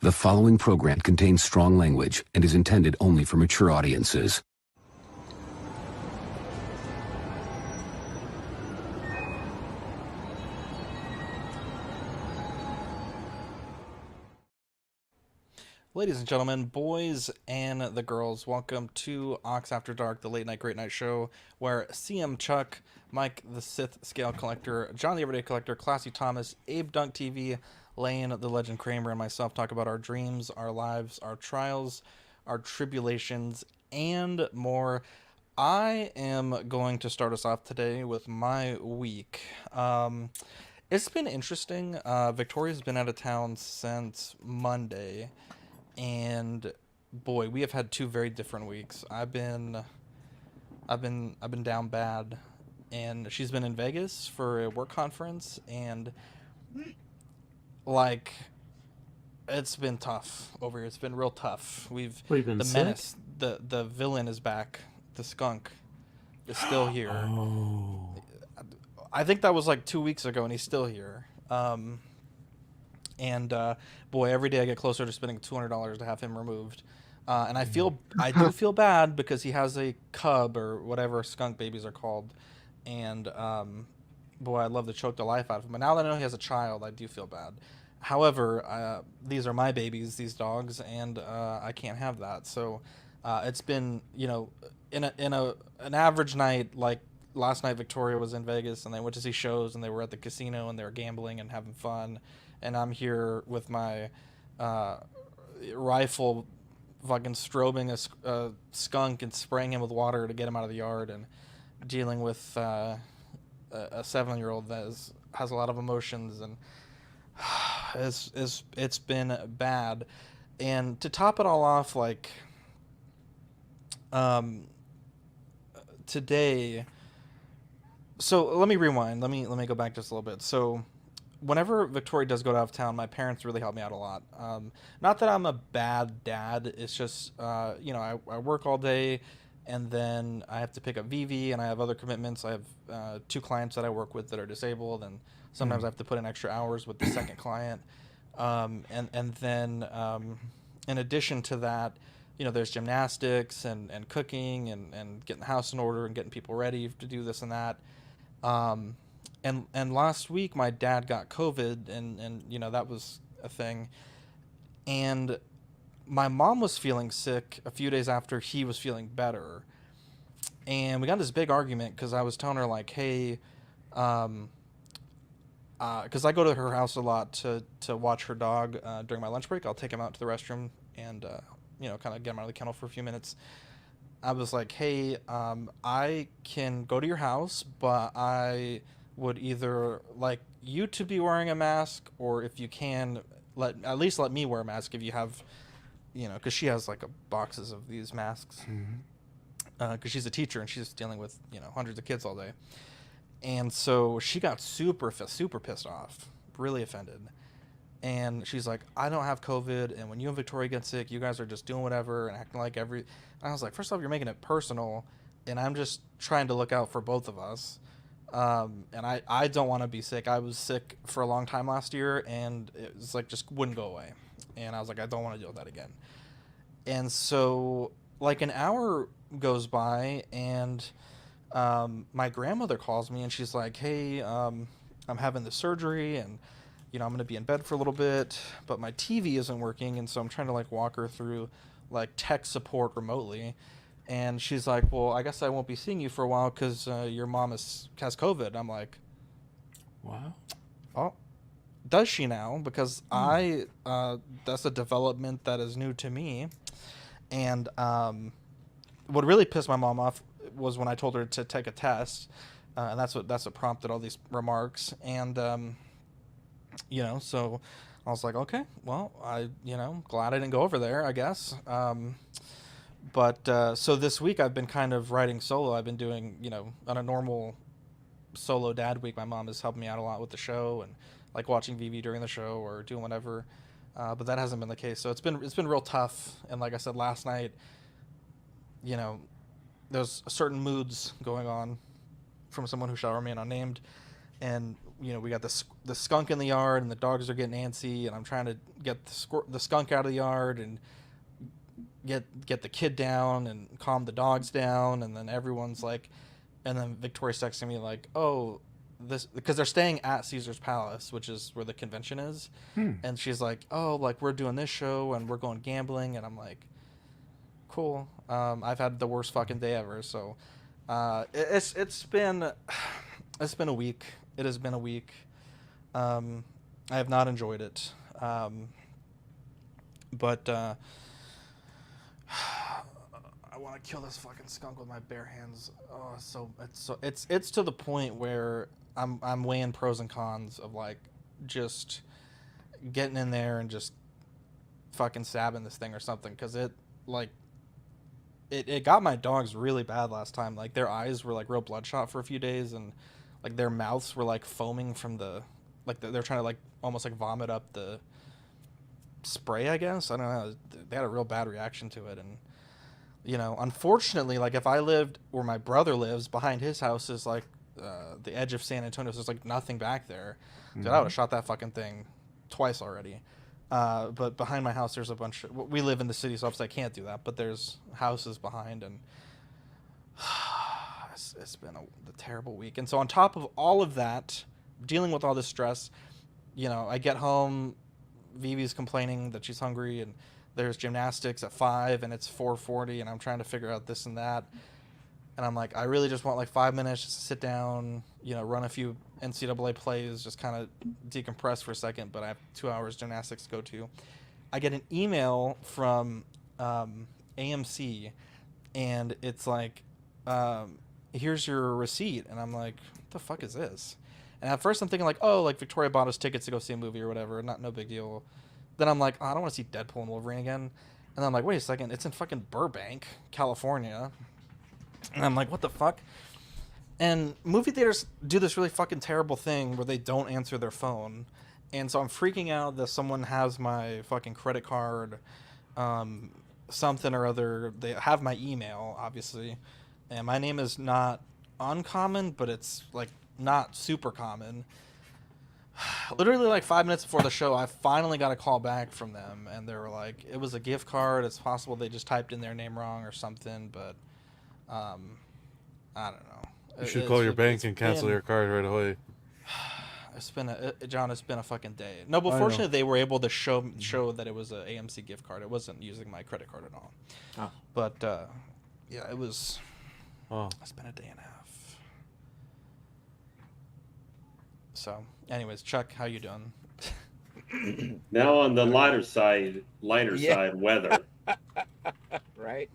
The following program contains strong language and is intended only for mature audiences. Ladies and gentlemen, boys and the girls, welcome to Ox After Dark, the late night great night show where CM Chuck, Mike the Sith Scale Collector, John the Everyday Collector, Classy Thomas, Abe Dunk TV, Lane the Legend Kramer, and myself talk about our dreams, our lives, our trials, our tribulations, and more. I am going to start us off today with my week. It's been interesting. Victoria's been out of town since Monday, and boy, we have had two very different weeks. I've been down bad, and she's been in Vegas for a work conference, and like it's been tough over here. It's been real tough. What, you been The sick? menace, the villain is back. The skunk is still here. Oh. I think that was like 2 weeks ago, and he's still here. And boy, every day I get closer to spending $200 to have him removed. And I do feel bad because he has a cub or whatever skunk babies are called, and boy, I'd love to choke the life out of him. But now that I know he has a child, I do feel bad. However, these are my babies, these dogs, and I can't have that. So it's been, in an average night like last night. Victoria was in Vegas, and they went to see shows, and they were at the casino, and they were gambling and having fun, and I'm here with my rifle, fucking strobing a skunk and spraying him with water to get him out of the yard, and dealing with a 7-year-old that has a lot of emotions, and it's been bad. And to top it all off, like um, today. So let me rewind. Let me go back just a little bit. So whenever Victoria does go out of town, my parents really help me out a lot. Not that I'm a bad dad. It's just I work all day, and then I have to pick up Vivi, and I have other commitments. I have two clients that I work with that are disabled, and sometimes I have to put in extra hours with the second client. And then in addition to that, there's gymnastics and cooking and getting the house in order and getting people ready to do this and that. Um, and last week my dad got COVID, and that was a thing. And my mom was feeling sick a few days after he was feeling better, and we got this big argument because I was telling her like, hey, um, because I go to her house a lot to watch her dog during my lunch break. I'll take him out to the restroom and kind of get him out of the kennel for a few minutes. I was like, hey, I can go to your house, but I would either like you to be wearing a mask, or if you can, at least let me wear a mask if you have, because she has like boxes of these masks, because she's a teacher and she's dealing with hundreds of kids all day. And so she got super pissed off, really offended. And she's like, I don't have COVID, and when you and Victoria get sick, you guys are just doing whatever and acting like every. And I was like, first off, you're making it personal, and I'm just trying to look out for both of us. And I don't want to be sick. I was sick for a long time last year, and it was like just wouldn't go away. And I was like, I don't want to deal with that again. And so, like, an hour goes by, and my grandmother calls me, and she's like, hey, I'm having the surgery, and I'm going to be in bed for a little bit, but my TV isn't working, and so I'm trying to like walk her through like tech support remotely. And she's like, well, I guess I won't be seeing you for a while because your mom has COVID. I'm like, Wow. oh, does she now? Because that's a development that is new to me. And what really pissed my mom off was when I told her to take a test, and that's what prompted all these remarks. And so I was like, okay, well, glad I didn't go over there, I guess. But so this week I've been kind of writing solo. I've been doing, on a normal solo dad week, my mom has helped me out a lot with the show and like watching VV during the show or doing whatever. But that hasn't been the case. So it's been real tough. And like I said last night, there's certain moods going on from someone who shall remain unnamed. And we got the skunk in the yard, and the dogs are getting antsy, and I'm trying to get the skunk out of the yard and get the kid down and calm the dogs down, and then everyone's like, and then Victoria's texting me like, oh, this, because they're staying at Caesar's Palace, which is where the convention is, and she's like, oh, like we're doing this show and we're going gambling, and I'm like, cool. I've had the worst fucking day ever, so it's been a week. It has been a week. I have not enjoyed it, but I want to kill this fucking skunk with my bare hands. Oh, it's to the point where I'm weighing pros and cons of like just getting in there and just fucking stabbing this thing or something, because it got my dogs really bad last time. Like their eyes were like real bloodshot for a few days, and like their mouths were like foaming from they're trying to like almost like vomit up the spray, I guess. I don't know. They had a real bad reaction to it, and unfortunately, like if I lived where my brother lives, behind his house is like the edge of San Antonio, so there's like nothing back there. Dude, I would have shot that fucking thing twice already. But behind my house, there's a bunch we live in the city, so obviously I can't do that, but there's houses behind, and it's been a terrible week. And so on top of all of that, dealing with all this stress, I get home, Vivi's complaining that she's hungry, and there's gymnastics at 5 and it's 4:40, and I'm trying to figure out this and that. And I'm like, I really just want like 5 minutes just to sit down, run a few NCAA plays, just kind of decompress for a second. But I have 2 hours gymnastics to go to. I get an email from AMC, and it's like, here's your receipt. And I'm like, what the fuck is this? And at first I'm thinking like, oh, like Victoria bought us tickets to go see a movie or whatever. No big deal. Then I'm like, oh, I don't want to see Deadpool and Wolverine again. And then I'm like, wait a second, it's in fucking Burbank, California. And I'm like, what the fuck? And movie theaters do this really fucking terrible thing where they don't answer their phone. And so I'm freaking out that someone has my fucking credit card, something or other. They have my email, obviously. And my name is not uncommon, but it's like not super common. Literally like 5 minutes before the show, I finally got a call back from them, and they were like, it was a gift card. It's possible they just typed in their name wrong or something, but I don't know. You should call your bank and cancel your card right away. It's been a fucking day. No, but fortunately they were able to show that it was a AMC gift card. It wasn't using my credit card at all. Oh. But yeah, it was. Oh. It's been a day and a half. So, anyways, Chuck, how you doing? Now on the lighter side, weather. Right.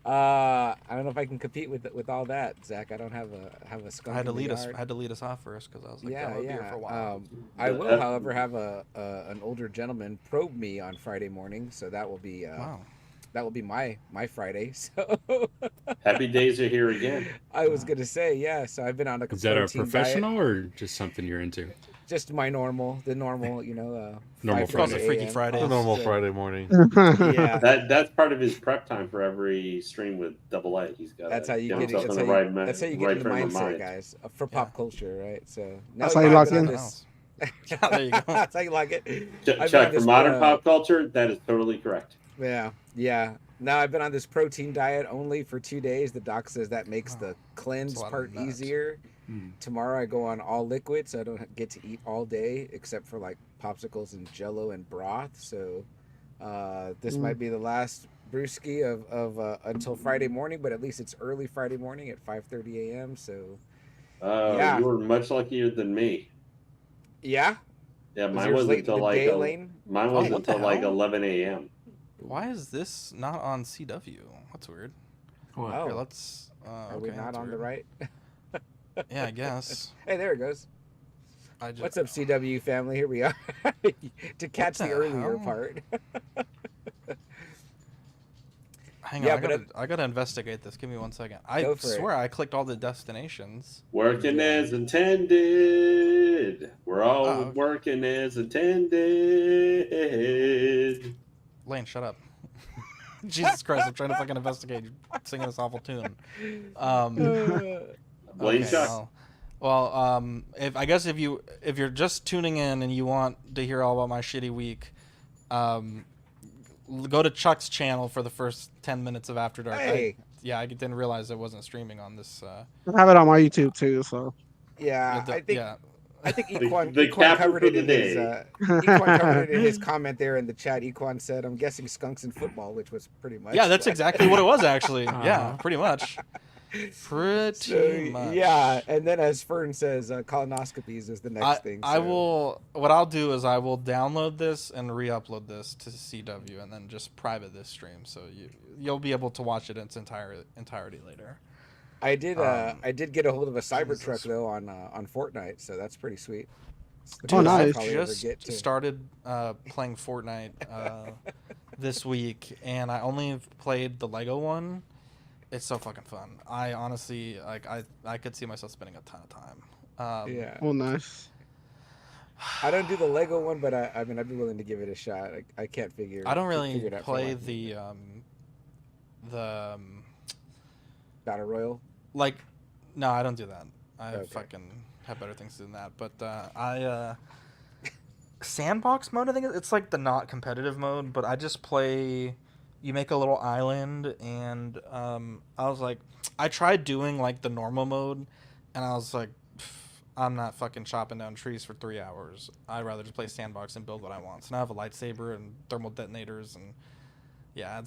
I don't know if I can compete with all that, Zach. I don't have a skunk. I had to lead us off first because I was like, here for a while. I will, however, have an older gentleman probe me on Friday morning, so that will be wow. That will be my Friday. So happy days are here again. I was gonna say, yeah. So I've been on a Is that a professional diet. Or just something you're into? Just the normal, normal Friday. Freaky Friday. Normal Friday morning. Yeah. That's part of his prep time for every stream with Double A. He's got. That's how you get. That's how you get in the mindset, guys, for pop culture, right? So that's how you lock in. There you go. That's how you like it. Chuck, for modern pop culture, that is totally correct. Yeah. Now I've been on this protein diet only for 2 days. The doc says that makes the cleanse part easier. Tomorrow I go on all liquid, so I don't get to eat all day except for like popsicles and Jello and broth. So this might be the last brewski of until Friday morning, but at least it's early Friday morning at 5:30 a.m. So you were much luckier than me. Yeah. Yeah, mine wasn't until like 11 a.m. Why is this not on CW? That's weird. What? Here, let's. Are we not on the right? Yeah, I guess. Hey, there it goes. What's up, CW family? Here we are to catch the earlier part. Hang on, I gotta investigate this. Give me 1 second. I swear I clicked all the destinations. Working as intended. We're all working as intended. Lane, shut up. Jesus Christ, I'm trying to fucking investigate. You're singing this awful tune. Blame Chuck. Well, if you're just tuning in and you want to hear all about my shitty week, go to Chuck's channel for the first 10 minutes of After Dark. Hey. I didn't realize it wasn't streaming on this. I have it on my YouTube too. So Yeah, the- I think yeah. I think The Equan capper covered for it the in his day. Equan covered it in his comment there in the chat. Equan said, "I'm guessing skunks in football," which was pretty much. Yeah, that's what- exactly what it was actually. Yeah, Uh-huh. pretty much. Pretty So, much. yeah, and then as Fern says, colonoscopies is the next thing. I so- will. What I'll do is I will download this and re-upload this to CW, and then just private this stream, so you'll be able to watch it in its entirety later. I did get a hold of a Jesus. Cybertruck though on Fortnite, so that's pretty sweet. It's the Oh, closest I'll nice. probably ever Just get to. started playing Fortnite this week, and I only played the Lego one. It's so fucking fun. I honestly I could see myself spending a ton of time. Yeah, oh, nice. I don't do the Lego one, but I mean I'd be willing to give it a shot. I can't figure. I don't figure really it out for play life. the Battle Royal. like. No, I don't do that. I Okay. fucking have better things to do than that. But sandbox mode. I think it's like the not competitive mode, but I just play. You make a little island, and I was like, I tried doing like the normal mode, and I was like, I'm not fucking chopping down trees for 3 hours. I'd rather just play sandbox and build what I want. So now I have a lightsaber and thermal detonators, and yeah,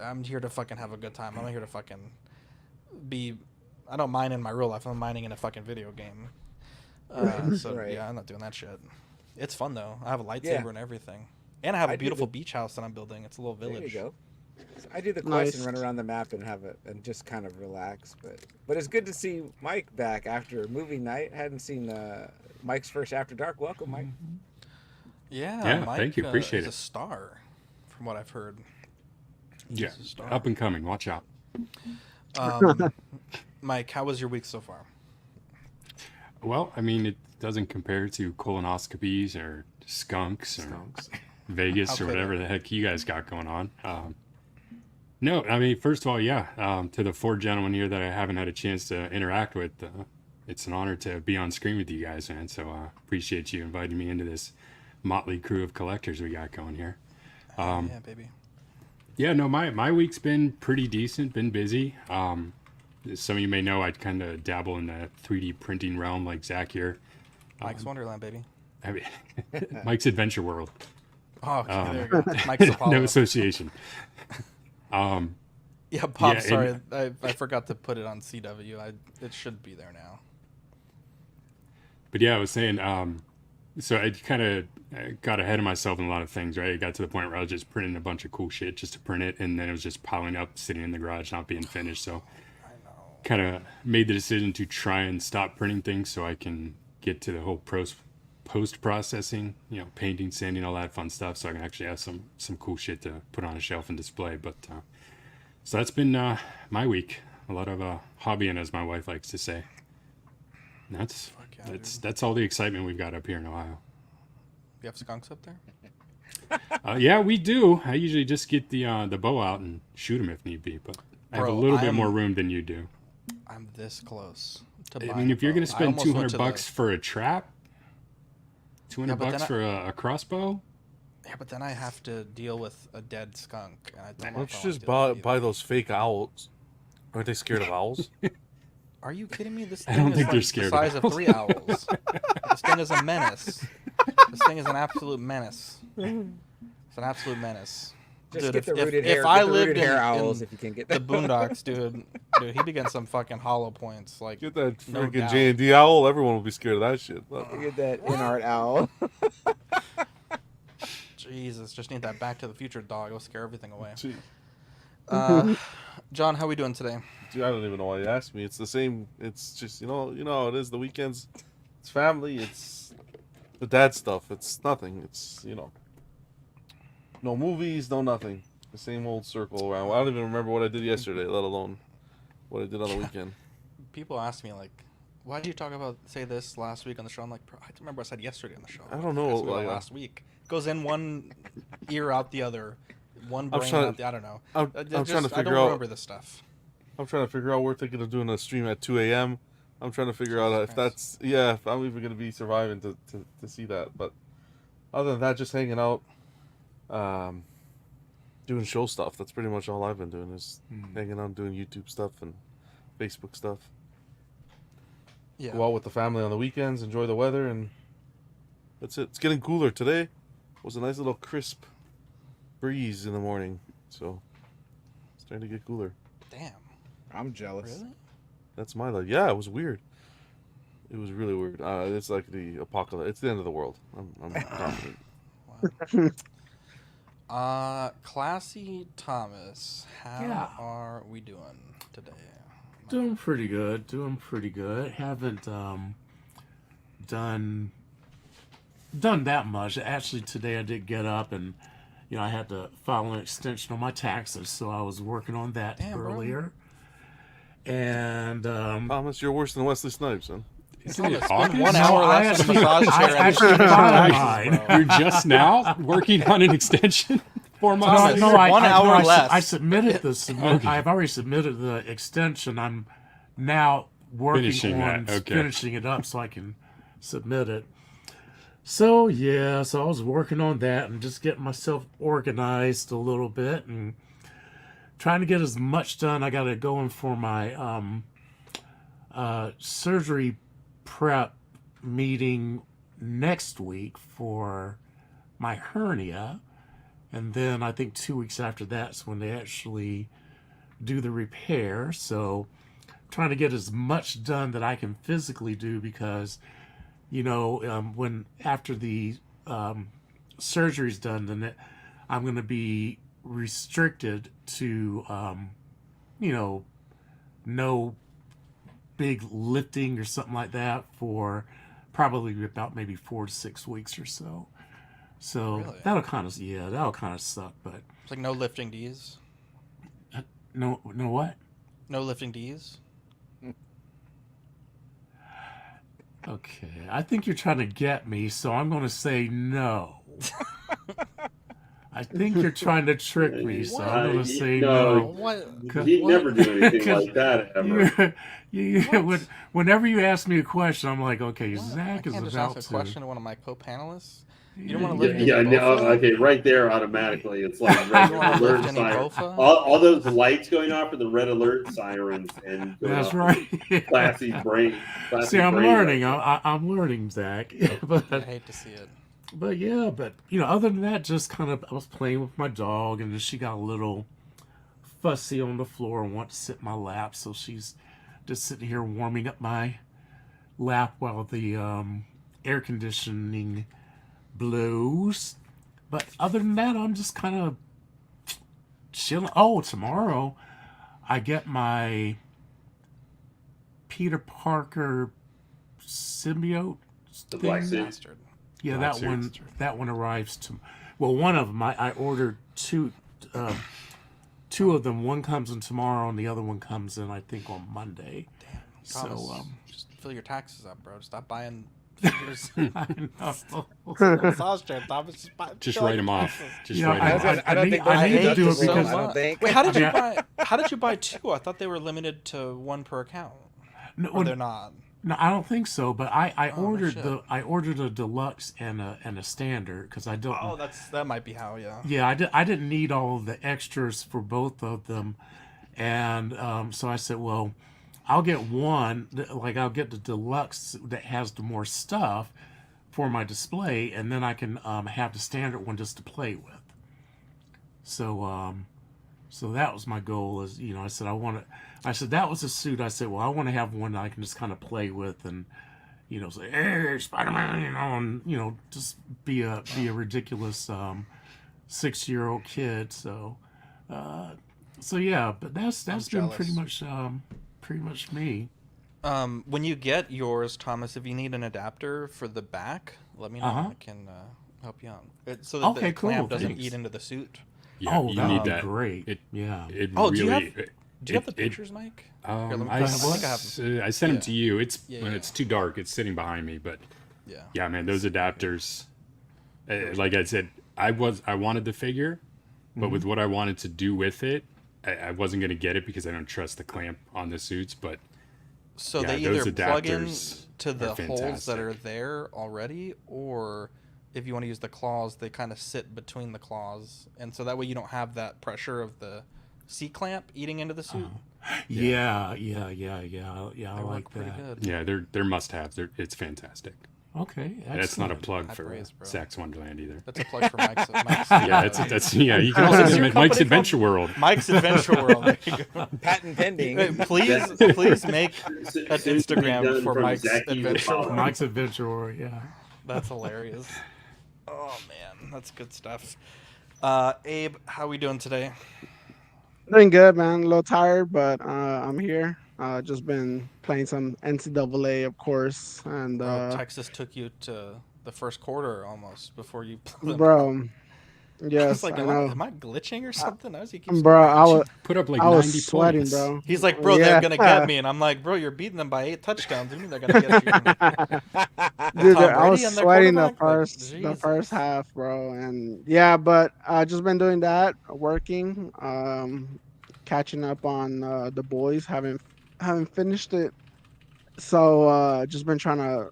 I'm here to fucking have a good time. I'm not here to fucking be. I don't mine in my real life. I'm mining in a fucking video game. So Right. yeah, I'm not doing that shit. It's fun though. I have a lightsaber Yeah. and everything, and I have I a do beautiful the- beach house that I'm building. It's a little There village. you go. So I do the quest and Nice. run around the map and have it and just kind of relax. But it's good to see Mike back after movie night. Hadn't seen Mike's first After Dark. Welcome, Mike. Yeah, Yeah, Mike, thank you. Appreciate is it. a star, from what I've heard. Yeah, He's a star. up and coming. Watch out. Mike, how was your week so far? Well, I mean, it doesn't compare to colonoscopies or skunks or Vegas How or could whatever it? the heck you guys got going on. No, I mean, first of all, yeah, to the 4 gentlemen here that I haven't had a chance to interact with, it's an honor to be on screen with you guys, man. So appreciate you inviting me into this motley crew of collectors we got going here. Yeah, baby. Yeah, no, my week's been pretty decent, been busy. As some of you may know, I kind of dabble in the 3D printing realm like Zach here. Mike's Wonderland, baby. I mean, Mike's Adventure World. Oh, okay, there you go. Mike's Apollo. No association. Yeah, Pop. Yeah, and- Sorry, I forgot to put it on CW. It should be there now. But yeah, I was saying, so I kind of got ahead of myself in a lot of things, right? It got to the point where I was just printing a bunch of cool shit just to print it, and then it was just piling up, sitting in the garage, not being finished. So kind of made the decision to try and stop printing things so I can get to the whole post-processing, you know, painting, sanding, all that fun stuff, so I can actually have some cool shit to put on a shelf and display. But so that's been my week. A lot of hobbying, as my wife likes to say. And that's all the excitement we've got up here in Ohio. You have skunks up there? Yeah, we do. I usually just get the bow out and shoot them if need be, but I have a Bro, little bit I'm- more room than you do. I'm this close to I buying mean, a if you're bow. gonna I spend almost went $200 to bucks for a trap, Yeah, $200 but bucks then for a crossbow. Yeah, but then I have to deal with a dead skunk. And I don't Why know don't if I you wanna just deal buy, with it buy either. those fake owls? Aren't they scared of owls? Are you kidding me? This I thing don't is think like they're the scared of size of owls. 3 owls. This thing is a menace. This thing is an absolute menace. It's an absolute menace. Just Dude, get the if rooted hair. I get the lived rooted hair in owls if you can get the them. boondocks, dude, he'd be getting some fucking hollow points. Like, Get that No freaking doubt. J&D owl. Everyone will be scared of that shit. Get that in-art owl. Jesus, just need that Back to the Future dog. It'll scare everything away. Gee, John, how we doing today? dude, I don't even know why you asked me. It's the same. It's just you know how it is. The weekends, it's family. It's the dad stuff. It's nothing. It's no movies, no nothing. The same old circle around. I don't even remember what I did yesterday, let alone what I did on the weekend. People ask me like, "Why did you say this last week on the show?" I'm like, "Bro, I remember I said yesterday on the show." I don't know, I asked me about like, last week. Goes in one ear, out the other. One I'm brain trying- out the. I don't know. I'm I trying to I figure don't out. remember this stuff. I'm trying to figure out we're thinking of doing a stream at 2 a.m. I'm trying to figure out if that's if I'm even gonna be surviving to see that. But other than that, just hanging out, doing show stuff. That's pretty much all I've been doing is hanging out, doing YouTube stuff and Facebook stuff. Yeah. Go out with the family on the weekends, enjoy the weather, and that's it. It's getting cooler today. It was a nice little crisp breeze in the morning, so it's starting to get cooler. Damn. I'm jealous. Really? That's my life. Yeah, it was weird. It was really weird. It's like the apocalypse. It's the end of the world. I'm confident. Classy Thomas, how are we doing today? Doing pretty good. Haven't done that much. Actually, today I did get up and I had to file an extension on my taxes, so I was working on that earlier. And Thomas, you're worse than Wesley Snipes, huh? Isn't it It's August? been 1 hour left in the massage chair. I actually filed mine. You're just now working on an extension? 4 months? Thomas, No, I, 1 I, hour no, I, less. I submitted I've already submitted the extension. I'm now working Finishing on that, okay. finishing it up so I can submit it. So I was working on that and just getting myself organized a little bit and trying to get as much done. I got to go in for my surgery prep meeting next week for my hernia. And then I think 2 weeks after that's when they actually do the repair. So trying to get as much done that I can physically do because, when after the surgery's done, then I'm going to be restricted to, no big lifting or something like that for probably about maybe 4 to 6 weeks or so. So Really? that'll kind of suck, but It's like no lifting D's. no what? No lifting D's. Okay, I think you're trying to get me, so I'm going to say no. I think you're trying to trick me, so I'm going to say no. What? He'd never do anything like that ever. Whenever you ask me a question, I'm like, okay, What? I Zach is can't just about ask a to. question to one of my co-panelists. You don't want to Yeah, lift yeah, any no, Bofa? okay, right there automatically. It's like red You wanna alert lift any siren. Bofa? All those lights going off are the red alert sirens, and going That's off right. Classy brain. Classy See, I'm brain learning. lights. I'm learning, Zach. I but hate to see it. other than that, just kind of I was playing with my dog, and then she got a little fussy on the floor and wanted to sit in my lap, so she's just sitting here warming up my lap while the air conditioning blows. But other than that, I'm just kind of chilling. Oh, tomorrow I get my Peter Parker symbiote The thing. black suit. Bastard. Yeah, Black that one arrives to. Well, one of them I ordered two of them. One comes in tomorrow, and the other one comes in I think on Monday. Thomas, So just fill your taxes up, bro. Stop buying figures. I know. Massage chair, Thomas. Just fill write your them off. taxes. Just Yeah, write I- them off. I don't need- think I those need to do it deductibles, because- I don't think. Wait, how did you Yeah. buy? How did you buy two? I thought they were limited to one per account. No, Or they're not. no, I don't think so. But I Oh, no ordered shit. I ordered a deluxe and a standard because I don't. Oh, that might be how. Yeah. Yeah, I didn't need all of the extras for both of them, and so I said, well, I'll get one. Like I'll get the deluxe that has the more stuff for my display, and then I can have the standard one just to play with. So so that was my goal. Is I said I said that was a suit. I said, well, I want to have one that I can just kind of play with and say, hey, Spider-Man, and just be a ridiculous 6-year-old kid. So yeah, but that's been pretty jealous. much me. When you get yours, Thomas, if you need an adapter for the back, let me know. Uh-huh. I can help you out. So that Okay, the clamp cool, doesn't thanks. eat into the suit. Yeah, Oh, you that need would be that. great. It, Yeah. it Oh, really. do you have the it- pictures, Mike? Here, let me- I, I think I have them. I sent them Yeah. to you. It's Yeah, when yeah. it's too dark. It's sitting behind me, but Yeah. yeah, man, those adapters. Like I said, I wanted the figure, but with what I wanted to do with it, I wasn't gonna get it because I don't trust the clamp on the suits. But So Yeah, they those either plug in adapters to the are holes that fantastic. are there already, or if you want to use the claws, they kind of sit between the claws, and so that way you don't have that pressure of the C clamp eating into the suit. Yeah. I They like work pretty that. good. Yeah, they're must-haves. It's fantastic. Okay, And it's not a excellent. plug High for praise, bro. Sax Wonderland either. That's a plug for Mike's. Yeah, that's yeah. You can also What's get your them at Mike's company Adventure called? World. Mike's Adventure World. There you go. Patent pending. Please make an Soon to be Instagram done for from Mike's Zachy to Adventure Apollo. World. Mike's Adventure World, yeah. That's hilarious. Oh man, that's good stuff. Abe, how we doing today? Doing good, man. A little tired, but I'm here. Just been playing some NCAA, of course, and Bro, Texas took you to the first quarter almost before you. bro, I was yes, like, I am know, I glitching or something? How does he keep bro. Put up like I was 90 sweating, points. bro. He's like, bro, Yeah. they're gonna get me, and I'm like, bro, you're beating them by 8 touchdowns. You mean they're gonna get you? Dude, Tom I was Brady and their sweating the quarterback? Like, first the Jesus. half, bro, and yeah, but I just been doing that, working, catching up on the boys. Haven't finished it, so just been trying to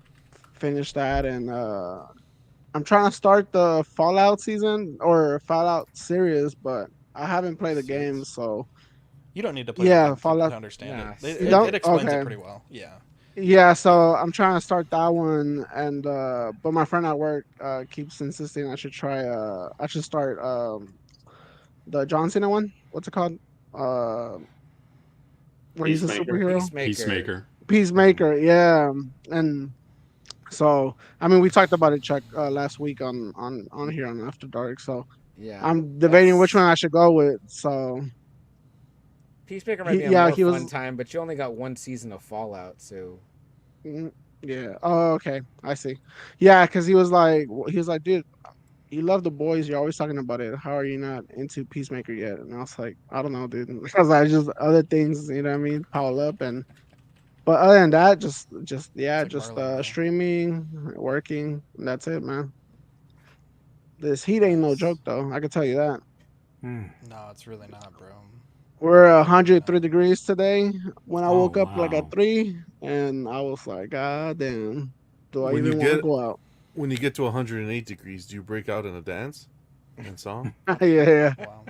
finish that, and I'm trying to start the Fallout season or Fallout series, but I haven't played the game, so You don't need to play yeah, the game Fallout. to understand Nah, it. You don't? It explains Okay. it pretty well. Yeah. Yeah, so I'm trying to start that one, and but my friend at work keeps insisting I should start the John Cena one. What's it called? Where he's a Peacemaker. superhero. Peacemaker. Peacemaker, yeah. And so I mean we talked about it, Chuck, last week on here on After Dark. So Yeah. I'm debating which That's- one I should go with. So Peacemaker might be a yeah, more he was- fun time, but you only got one season of Fallout, so yeah. Oh, okay. I see. Yeah, because he was like, dude, you love The Boys. You're always talking about it. How are you not into Peacemaker yet? And I was like, I don't know, dude. Because I just other things, you know what I mean, pile up. But other than that, just yeah, like just Marlon, bro. streaming, working. And that's it, man. This heat ain't no joke, though. I can tell you that. Hmm. No, it's really not, bro. We're 103 degrees today. When I Oh, woke up like wow. at 3, and I was like, God damn, do I When you even want to get- go out? When you get to 108 degrees, do you break out in a dance and song? yeah. Wow.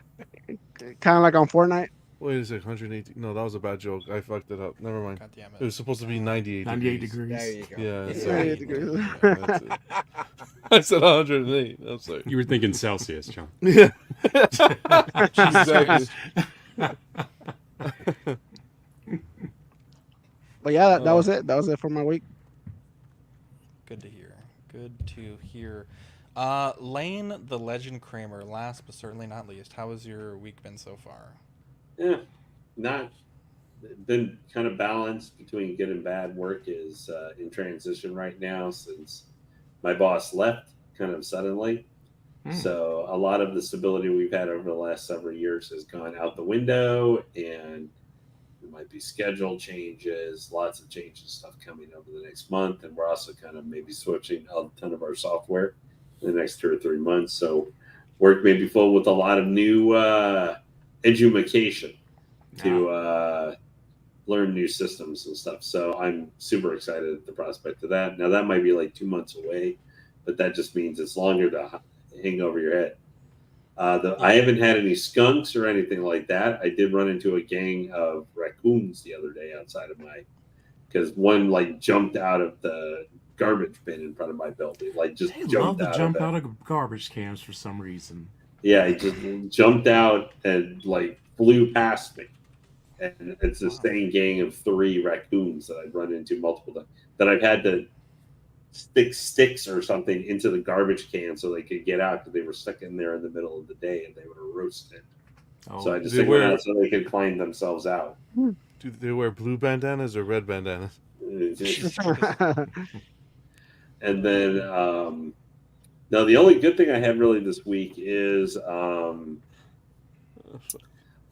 Kind of like on Fortnite. Wait a sec, 108. No, that was a bad joke. I fucked it up. Never mind. God damn It it. was supposed to be 98 98 degrees. degrees. there you go. Yeah, Yeah. sorry. 98 degrees. Yeah, that's it. I said 108. I'm sorry. You were thinking Celsius, John. Yeah. Exactly. But yeah, that was it. That was it for my week. Good to hear. Good to hear. Lane, the Legend Kramer, last but certainly not least. How has your week been so far? Yeah, not been kind of balanced between good and bad. Work is in transition right now since my boss left kind of suddenly. So a lot of the stability we've had over the last several years has gone out the window, and there might be schedule changes, lots of changes stuff coming over the next month, and we're also kind of maybe switching a ton of our software in the next 2 or 3 months. So work may be full with a lot of new education to learn new systems and stuff. So I'm super excited at the prospect of that. Now that might be like 2 months away, but that just means it's longer to hang over your head. I haven't had any skunks or anything like that. I did run into a gang of raccoons the other day outside of because one like jumped out of the garbage bin in front of my building, like just They love jumped to out jump of it. out of garbage cans for some reason. Yeah, he just jumped out and like flew past me. And it's the same gang of 3 raccoons that I've run into multiple times that I've had to stick sticks or something into the garbage can so they could get out because they were stuck in there in the middle of the day and they would have roasted. Oh, So I just They took one were- out so they could climb themselves out. Do they wear blue bandanas or red bandanas? And then, now the only good thing I had really this week is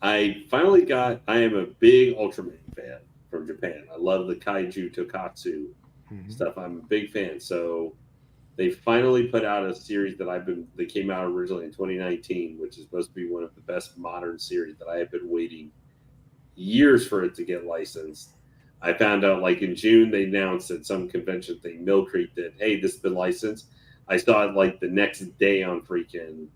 I finally I am a big Ultraman fan from Japan. I love the Kaiju Tokatsu stuff. I'm a big fan. So they finally put out a series that came out originally in 2019, which is supposed to be one of the best modern series that I have been waiting years for it to get licensed. I found out like in June they announced at some convention thing, Mill Creek, that hey, this has been licensed. I saw it like the next day on freaking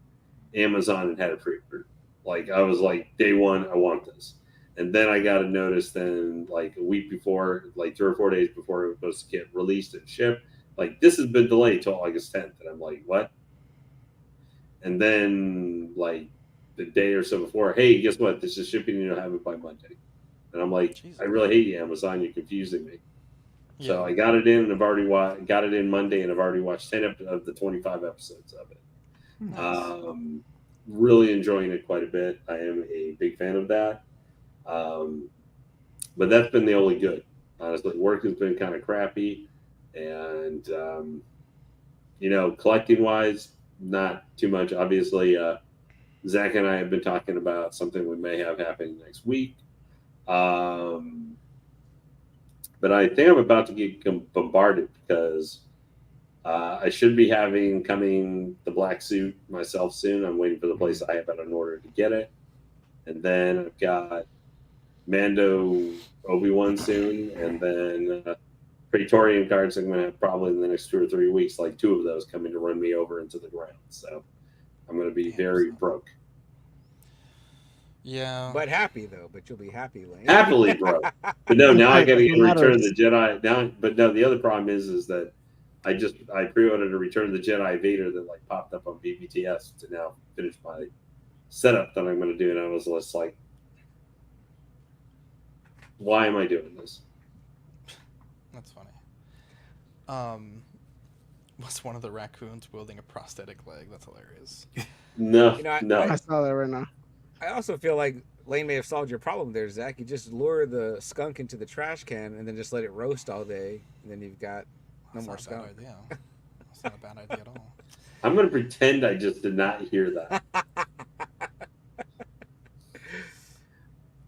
Amazon and had it pre-ordered. Like I was like, day one, I want this. And then I got a notice then like a week before, like 3 or 4 days before it was supposed to get released and shipped. Like this has been delayed till August 10th. And I'm like, what? And then like the day or so before, hey, guess what? This is shipping, you'll have it by Monday. And I'm like, Jesus. I really hate you, Amazon. You're confusing me. Yeah. So I got it in, and I've already got it in Monday, and I've already watched 10 of the 25 episodes of it. Nice. Really enjoying it quite a bit. I am a big fan of that. But that's been the only good. Honestly, work has been kind of crappy, and collecting wise, not too much. Obviously, Zach and I have been talking about something we may have happening next week. But I think I'm about to get bombarded because I should be having coming the black suit myself soon. I'm waiting for the place I have it in order to get it. And then I've got Mando Obi-Wan soon. And then Praetorian cards I'm going to have probably in the next 2 or 3 weeks, like 2 of those coming to run me over into the ground. So I'm going to be very broke. Yeah. But happy though. But you'll be happy, Lane. Happily broke. But no, now I got to get Return of the Jedi. Now, but no, the other problem is that I pre-ordered a Return of the Jedi Vader that like popped up on BBTS to now finish my setup that I'm going to do, and I was just like, why am I doing this? That's funny. Was one of the raccoons wielding a prosthetic leg? That's hilarious. No, no. I saw that right now. I also feel like Lane may have solved your problem there, Zach. You just lure the skunk into the trash can and then just let it roast all day, and then you've got no more skunk. That's not a bad idea. That's not a bad idea at all. I'm going to pretend I just did not hear that.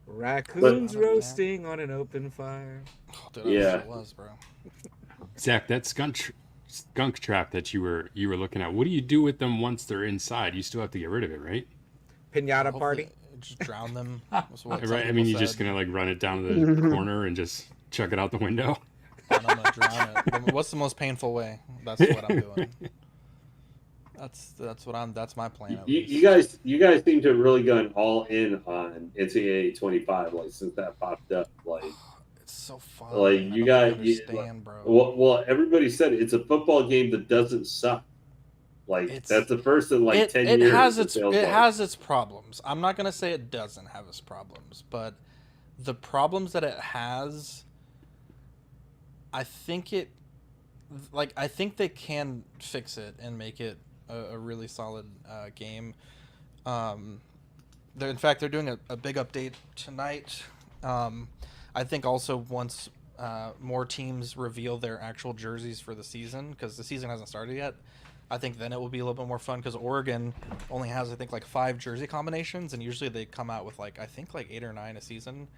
Raccoons roasting on an open fire. Oh, dude, I wish it was, bro. Zach, that skunk trap that you were looking at, what do you do with them once they're inside? You still have to get rid of it, right? Pinata party. Just drown them. Right. I mean, you're just gonna like run it down to the corner and just chuck it out the window. And I'm gonna drown it. What's the most painful way? That's what I'm doing. That's my plan. You guys seem to have really gone all in on NCAA 25, like since that popped up. Like it's so fun. Like you guys, bro. Well, everybody said it's a football game that doesn't suck. Like that's the first in like 10 years. It has its problems. I'm not gonna say it doesn't have its problems, but the problems that it has, I think they can fix it and make it a really solid game. In fact, they're doing a big update tonight. I think also once more teams reveal their actual jerseys for the season, because the season hasn't started yet, I think then it will be a little bit more fun, because Oregon only has, I think, like 5 jersey combinations, and usually they come out with like 8 or 9 a season.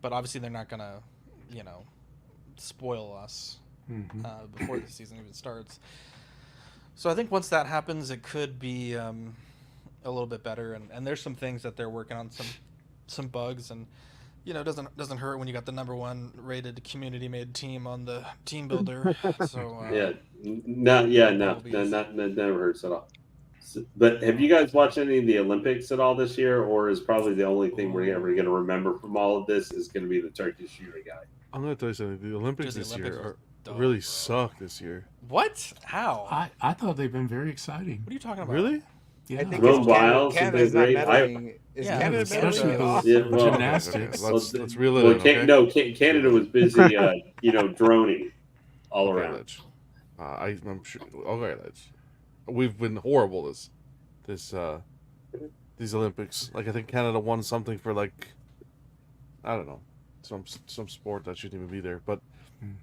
But obviously they're not gonna, spoil us before the season even starts. So I think once that happens, it could be a little bit better. And there's some things that they're working on, some bugs, and it doesn't hurt when you got the #1 rated community-made team on the team builder. So never hurts at all. But have you guys watched any of the Olympics at all this year, or is probably the only thing we're ever going to remember from all of this is going to be the turkey shooter guy? I'm going to tell you something. The Olympics this year really suck this year. What? How? I thought they've been very exciting. What are you talking about? Really? Yeah. I think Canada's not great. meddling. Is Canada especially meddling? gymnastics. Let's reel it in. Canada was busy, droning all around. I'm sure. Okay, we've been horrible these Olympics. Like I think Canada won something for I don't know, some sport that shouldn't even be there. But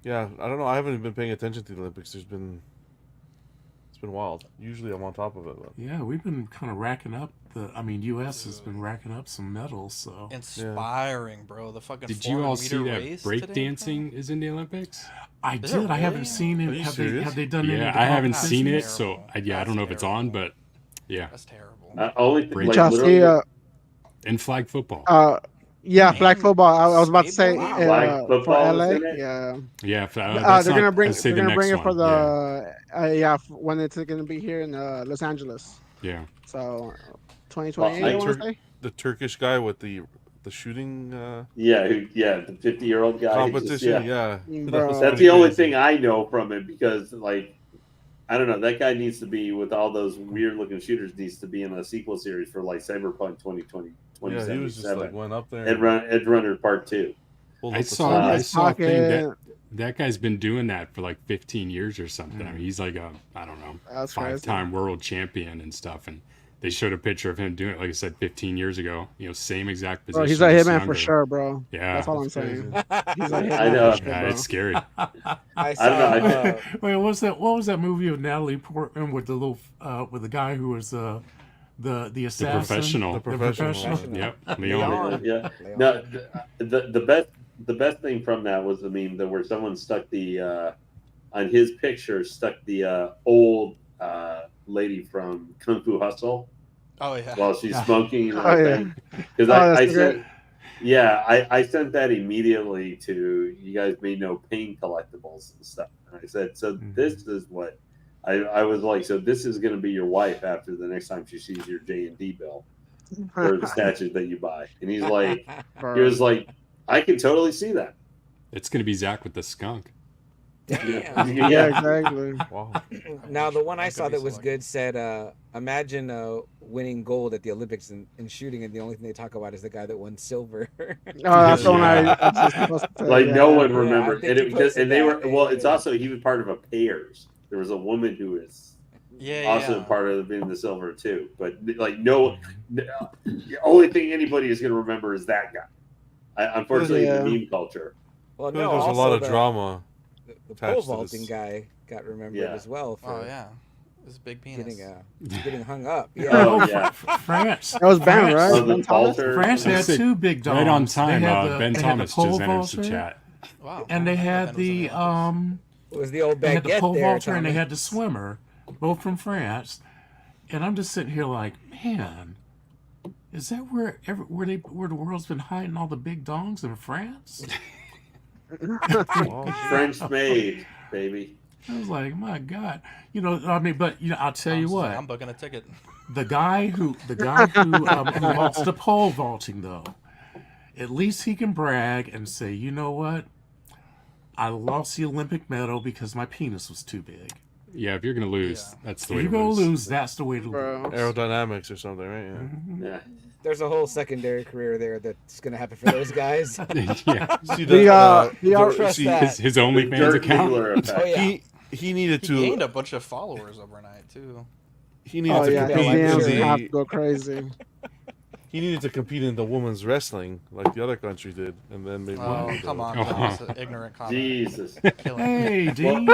yeah, I don't know. I haven't even been paying attention to the Olympics. It's been wild. Usually I'm on top of it. But. Yeah, we've been kind of racking up U.S. has been racking up some medals. So inspiring, bro. The fucking. Did you all see that breakdancing is in the Olympics? I did. Really? I haven't seen it. Have they done any? Yeah, I haven't seen it. So I don't know if it's on, but yeah, that's terrible. In flag football. Yeah, flag football. I was about to say Skateboard? Flag for football LA. is in it? Yeah. Yeah, They're gonna I'd bring say they're the gonna bring next it for one. the when it's gonna be here in Los Angeles. Yeah. So Well, 2028, I want to say. The Turkish guy with the shooting the 50-year-old guy. who just- competition. Yeah, Bro. That's the only thing I know from it because, like, I don't know. That guy needs to be with all those weird looking shooters. Needs to be in a sequel series for like Cyberpunk 2020, Yeah, he was just 2077. like went up there. Edge Runner Part 2. pulled I up the saw side. I His saw a thing pocket. that guy's been doing that for like 15 years or something. I mean, he's like a I don't know That's crazy. 5-time world champion and stuff. And they showed a picture of him doing it, like I said, 15 years ago. You know, same exact position. Bro, he's a just hitman for younger. sure, bro. Yeah. That's all I'm That's saying. crazy. He's a hitman I know. for sure, Yeah, bro. it's scary. I saw. don't know, Wait, what was that movie of Natalie Portman with the little with the guy who was the assassin? Professional. The The professional. Yep, Leon. Yeah. Leon. No, the best thing from that was the meme that where someone stuck the on his picture stuck the old lady from Kung Fu Hustle Oh yeah. while she's Yeah. smoking. Oh, yeah. Because Oh, I that's sent, I sent that immediately to you guys. May know Pain Collectibles and stuff, and I said, so this is what I was like. So this is going to be your wife after the next time she sees your J&D bill or the statues that you buy. And he's like, he was like, I can totally see that. It's gonna be Zach with the skunk. Damn. Yeah, exactly. Wow. Now the one I That saw could be that was so good said, imagine winning gold at the Olympics in shooting, and the only thing they talk about is the guy that won silver. Oh, that's the one Yeah. I was supposed to say, Like no yeah. one Yeah, remembered, I think and, he posted and they were that. well. It's also he was part of a payers. There was a woman who is Yeah. also yeah. part of being the silver too. But like no, the only thing anybody is going to remember is that guy. Unfortunately, Yeah. the meme culture. Well, There no, was a also lot of the, drama. The attached pole to vaulting this. guy got remembered Yeah. as well for Oh yeah. This big penis. getting hung up. Yeah. Oh, yeah. France. That was Ben, France. right? Oh, the Ben Thomas? vaulter. France had Sick. two big dogs. Right on time. They had Ben they had Thomas pole just enters the vaulter, chat. Wow. and they had Ben was in the Olympics. It was the old they had the baguette pole there. vaulter and they Tommy. had the swimmer, both from France. And I'm just sitting here like, man, is that where the world's been hiding all the big dongs in France? Wow. French made, baby. I was like, my God, I mean, but I'll tell you Tom's like, what, I'm booking a ticket. the guy who lost the pole vaulting though, at least he can brag and say, you know what, I lost the Olympic medal because my penis was too big. Yeah, if you're gonna lose, Yeah. that's the If way you're to gonna lose. lose, that's the way to Bro. lose. Aerodynamics or something, right? Yeah. Yeah. There's a whole secondary career there that's going to happen for those guys. Yeah, See Trust see, that. his OnlyFans Dirk account. Diggler effect. Oh yeah. he needed He gained to a bunch of followers overnight too. he needed Oh to yeah, compete his like in DMs have to the go crazy. he needed to compete in the women's wrestling like the other country did, and then maybe Oh, come on, Oh. Tom. It's an ignorant comment. Jesus. Killing me. Hey, Dean.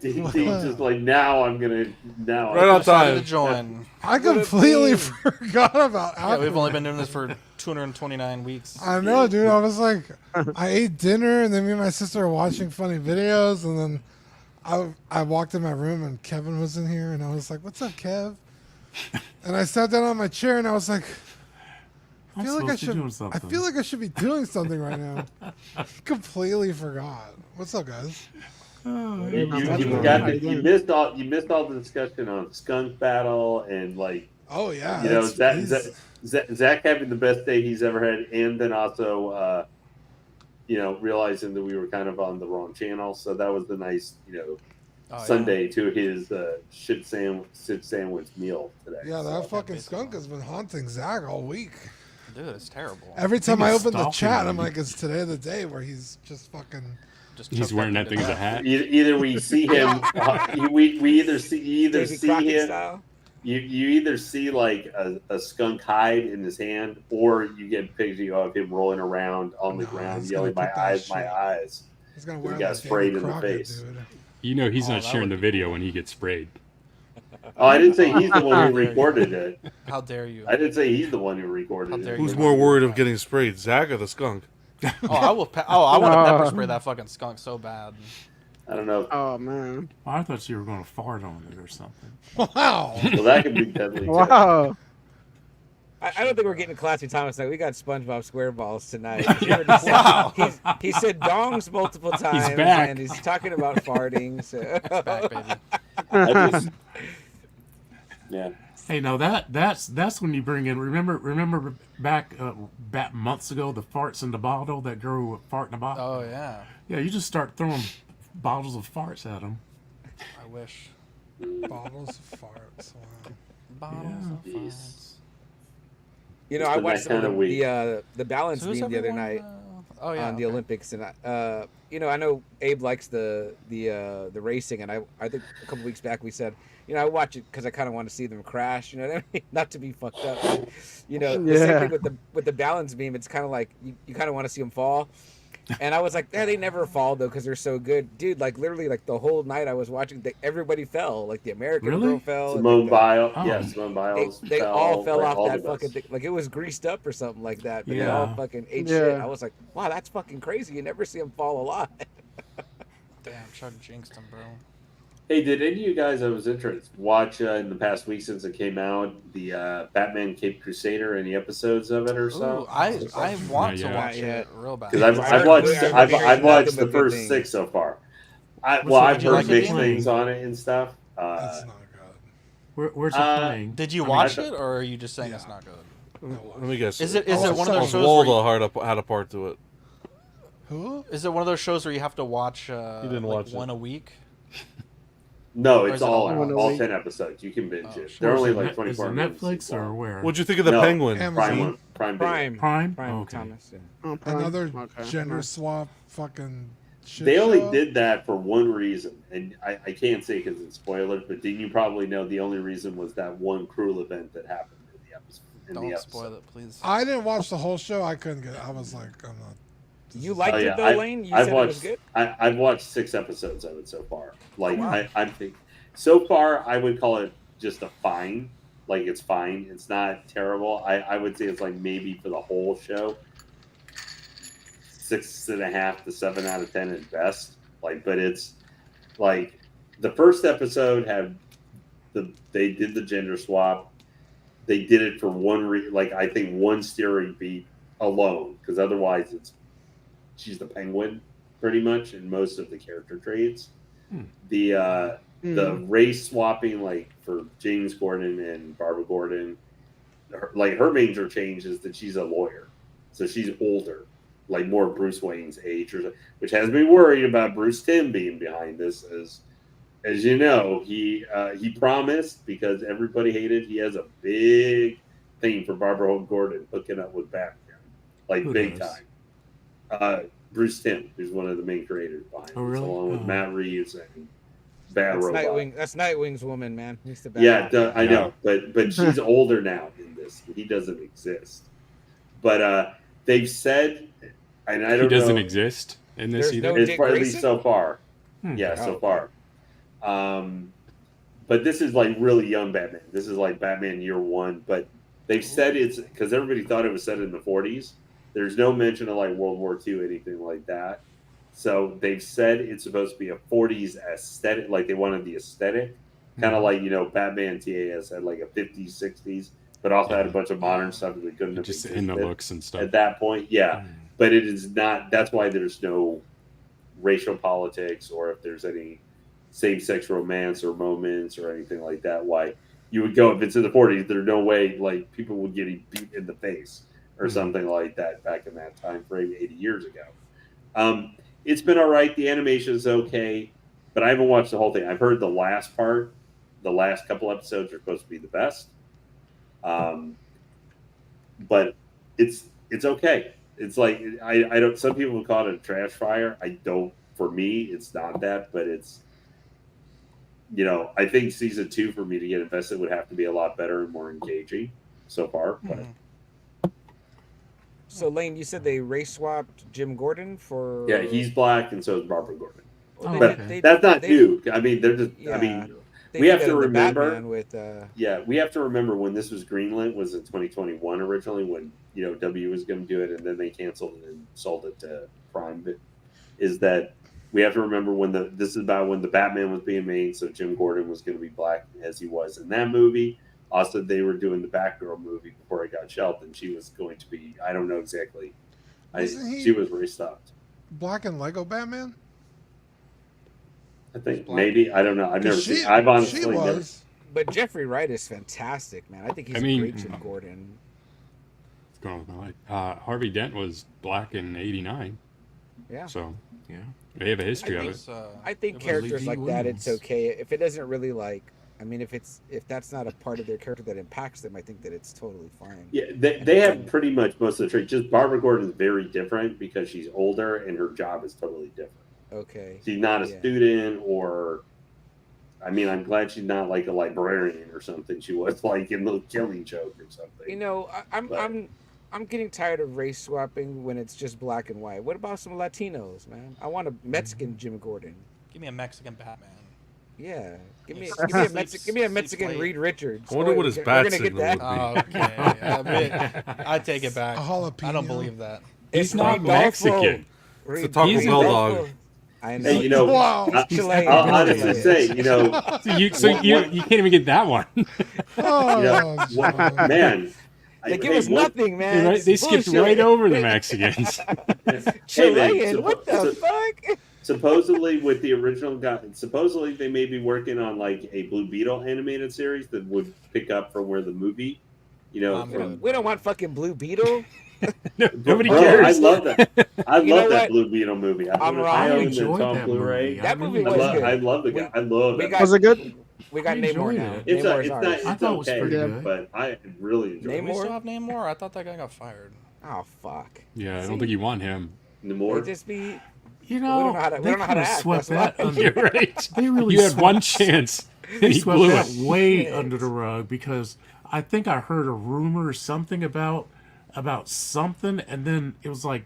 Dean's just like now. I'm gonna now. Right on Decided time. to join. I completely forgot about Yeah, we've Aquaman. only been doing this for 229 weeks. I know, dude. I was like, I ate dinner, and then me and my sister were watching funny videos, and then I walked in my room, and Kevin was in here, and I was like, "What's up, Kev?" And I sat down on my chair, and I was like, I I'm feel like I supposed to be should. doing I something. feel like I should be doing something right now. Completely forgot. What's up, guys? Oh, You, you missed all the discussion on skunk battle and like Oh yeah, you know it's- Zach having the best day he's ever had, and then also realizing that we were kind of on the wrong channel. So that was the nice Oh, yeah. Sunday to his shit sandwich meal today. yeah, So- that fucking skunk has been haunting Zach all week. Dude, it's terrible. Every time I he's open the stalking chat, me. I'm like, "Is today the day where he's just fucking?" Just He's choked wearing up that thing into as a death. hat. Either we see him, we either see Davy Crockett him. style. You either see like a skunk hide in his hand, or you get a picture of him rolling around on the No, ground, he's yelling, gonna "My put that eyes, my shit- eyes!" He's gonna We wear got like sprayed Davy in the Crockett, face. dude. You know he's Oh, not that sharing would the be video when he gets sprayed. Oh, I didn't say he's the one who recorded it. How dare you? I didn't say he's the one who recorded How it. dare Who's you. more worried of getting sprayed, Zach or the skunk? Oh, I will. I want to pepper spray that fucking skunk so bad. I don't know. Oh man. I thought you were going to fart on it or something. Wow. Well, that could be deadly. Too. Wow. I don't think we're getting classy Thomas tonight. We got SpongeBob SquareBalls tonight. Wow. He said dongs multiple times, back. and he's talking about farting. So. Back, baby. I just, yeah. Hey, no, that's when you bring in. Remember back months ago, the farts in the bottle. That girl would fart in the bottle. Oh yeah. Yeah, you just start throwing bottles of farts at them. I wish. Bottles of farts. Wow. Bottles of Jeez. farts. You know, It's I been watched that some of kinda week. the balance So who's beam the other everyone, night oh yeah. on the Olympics, and you know, I know Abe likes the racing, and I think a couple weeks back we said, you know, I watch it because I kind of want to see them crash. You know what I mean? Not to be fucked up. But, you know, the same Yeah. thing with the balance beam. It's kind of like you kind of want to see them fall. And I was like, they never fall though because they're so good, dude. Like literally, like the whole night I was watching, everybody fell. Like the American Really? girl fell. and, Simone like, Biles, Oh. yeah, Simone Biles. they all fell like, off all that the fucking best. thing. Like it was greased up or something like that. But they all Yeah. fucking ate Yeah. shit. I was like, wow, that's fucking crazy. You never see them fall alive. Damn, Chuck jinxed him, bro. Hey, did any of you guys, I was interested, watch in the past week since it came out, the Batman Cape Crusader, any episodes of it or Ooh, so? I want Not to yet. watch Not yet. it real bad. Because I I've heard watched good- I I've, heard I've watched nothing the but good first things. 6 so far. What's Well, it- I've did you heard like it, mixed Dean? things on it and stuff. That's not good. Where's it playing? Did you I mean, watch I- it, or are you just saying Yeah. it's not good? Let me guess. Is it Oh, one of those it's shows? Where Waldo had a part to it. Who? is it one of those shows where you have to watch? didn't like watch it. one a week. No, Or it's is it all all one a week? 10 episodes. You can binge Oh, it. shit. They're Where's only it? like Is 24 it minutes. Netflix or where? What'd you think of the No. Penguin? Amazon. Prime Video. Prime. Prime? Prime, Oh, okay. Thomas. Yeah. Oh, Prime. Another Okay. gender swap fucking shit They only show? did that for one reason, and I can't say because it's spoilers, but didn't you probably know the only reason was that one cruel event that happened in the episode? Don't spoil it, please. I didn't watch the whole show. I couldn't get. I was like, I'm not. You liked Oh, yeah, it though, I- Lane? You I've said watched, it was good? I've watched 6 episodes of it so far. Like wow. I'm thinking, so far I would call it just a fine. Like it's fine. It's not terrible. I would say it's like maybe for the whole show, 6.5 to 7 out of 10 at best. Like, but it's like the first episode had they did the gender swap. They did it for like I think one steering beat alone, because otherwise she's the Penguin pretty much in most of the character traits. The race swapping, like for James Gordon and Barbara Gordon, her major change is that she's a lawyer, so she's older, like more Bruce Wayne's age, which has me worried about Bruce Timm being behind this. As you know, he promised, because everybody hated. He has a big thing for Barbara Gordon hooking up with Batman, like Who big does? time. Bruce Timm, who's one of the main creators behind Oh, this, really? along with Oh. Matt Reeves and Bad That's Robot. Nightwing. That's Nightwing's woman, man. He's the bad Yeah, guy. I know, but she's older now in this. He doesn't exist. But they've said, and I He don't doesn't know, exist in this There's either. no- it's Dick for at Grayson? least so far. Hmm. Yeah, so Oh. far. But this is like really young Batman. This is like Batman Year One. But they've said it's because everybody thought it was set in the 40s. There's no mention of like World War II, anything like that. So they've said it's supposed to be a 40s aesthetic, like they wanted the aesthetic, kind of like, you know, Batman TAS had like a 50s, 60s, but also had a bunch of modern stuff that they couldn't have Just in the existed looks and stuff. at that point. Yeah, Mm. but it is not. That's why there's no racial politics, or if there's any same-sex romance or moments or anything like that. Why you would go if it's in the 40s? There's no way like people would get beat in the face or something like that back in that time frame 80 years ago. It's been all right. The animation is okay, but I haven't watched the whole thing. I've heard the last part, the last couple episodes are supposed to be the best. But it's okay. It's like I don't. Some people would call it a trash fire. I don't. For me, it's not that, but it's. You know, I think season 2 for me to get invested would have to be a lot better and more engaging so far. But So Lane, you said they race swapped Jim Gordon for. yeah, he's black, and so is Barbara Gordon. Well, Oh, But okay. that's not they- new. I mean, they're just. Yeah. I mean, they we did have that to in the remember. Batman with. Yeah, we have to remember when this was greenlit was in 2021 originally, when W was going to do it, and then they canceled it and sold it to Prime. But is that we have to remember when this is about when the Batman was being made, so Jim Gordon was going to be black as he was in that movie. Also, they were doing the Batgirl movie before I got shelved, and she was going to be, I don't know exactly. She was restocked. Black and Lego Batman? I think maybe, I don't know. I've never seen. I've She honestly never. was. But Jeffrey Wright is fantastic, man. I think he's I mean- a great Jim Gordon. What's going on with my life? Harvey Dent was Black in '89, Yeah. so Yeah. they have a history of it. I think It was characters Lee like that, it's Williams. okay if it doesn't really like. I mean, if that's not a part of their character that impacts them, I think that it's totally fine. Yeah, they have pretty much most of the traits. Just Barbara Gordon is very different because she's older and her job is totally different. Okay. She's not a Yeah. student, or I mean, I'm glad she's not like a librarian or something. She was like in the Killing Joke or something. You know, I'm But- I'm getting tired of race swapping when it's just black and white. What about some Latinos, man? I want a Mexican Jim Gordon. Give me a Mexican Batman. Yeah, give me Sleeps- give me a sleeps Mexican late. Reed Richards. I wonder what his We're bat gonna get signal that. would be. Oh, okay. I take it back. A jalapeno. I don't believe that. He's It's not Rodolfo. Mexican. Reed It's a Taco Rodolfo. Bell dog. I know. Hey, you know, Wow. Chilean. I'll honestly Chilean. say, you know, So you can't even get that one. Oh, Yeah. John. man. They give us nothing, man. They, right, It's they skipped bullshit. right over the Mexicans. Chilean. What the fuck? Supposedly, with the original guy, supposedly they may be working on like a Blue Beetle animated series that would pick up from where the movie, you know, from, We don't want fucking Blue Beetle. Nobody Bro, cares. I love that. I You know love that what? Blue Beetle movie. I I'm own it. wrong. I I own enjoyed it on that Blu-ray. movie. That movie I was love, good. I love the guy. I love We that. got Was it good? We got I Namor enjoyed now. it. It's Namor a, is it's ours. not, I it's thought it was okay, pretty Yeah. good. but I really enjoyed Do Namor? we still have Namor? I thought that guy got fired. Oh fuck. Yeah, I don't think you want him. it. They Namor. just be. You We know, don't know how to- we they don't know how could to have act, swept that's that why. under. You're right. They really You had swept- one chance, and They he swept blew that it. way Shit. under the rug because I think I heard a rumor or something about something, and then it was like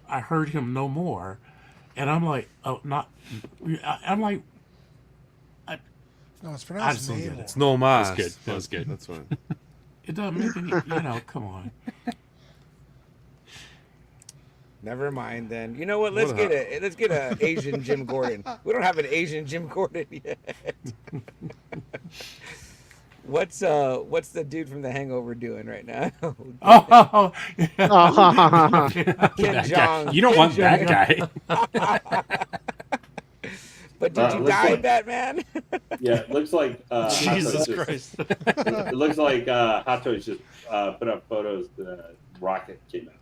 I heard him no more, and I'm like, oh, not. I'm like, No, it's I just pronounced don't get Namor. it. It's no mas. That's good. That was good. That's fine. It doesn't make any. Come on. Never mind then. You know what? What Let's get a Asian Jim Gordon. We don't have an Asian Jim Gordon yet. What's the dude from The Hangover doing right now? Oh, yeah. Ken That guy. Jeong. You don't Ken want that Jeong. guy. But did you looks die, like- Batman? Yeah, it looks like Hot Jesus Toys Christ. it looks like Hot Toys just put up photos that Rocket came out.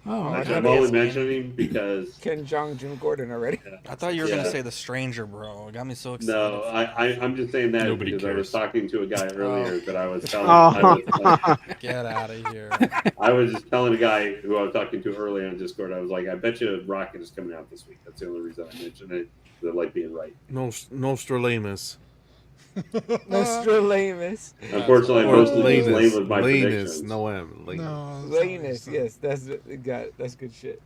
Oh, Which okay. I'm only mentioning because Ken Jeong, Jim Gordon already. I thought you were Yeah. gonna say The Stranger, bro. It got me so excited. no, I'm just saying that Nobody because I was cares. talking to a guy earlier that I was telling. Oh. Get out of here. I was just telling a guy who I was talking to earlier on Discord. I was like, I bet you Rocket is coming out this week. That's the only reason I mentioned it. The like being right. Nostradamus. Nostradamus. Unfortunately, Or most of these lame Lanus. was my Lanus. predictions. No M. Lanus. No, Lanus, yes, that's good shit.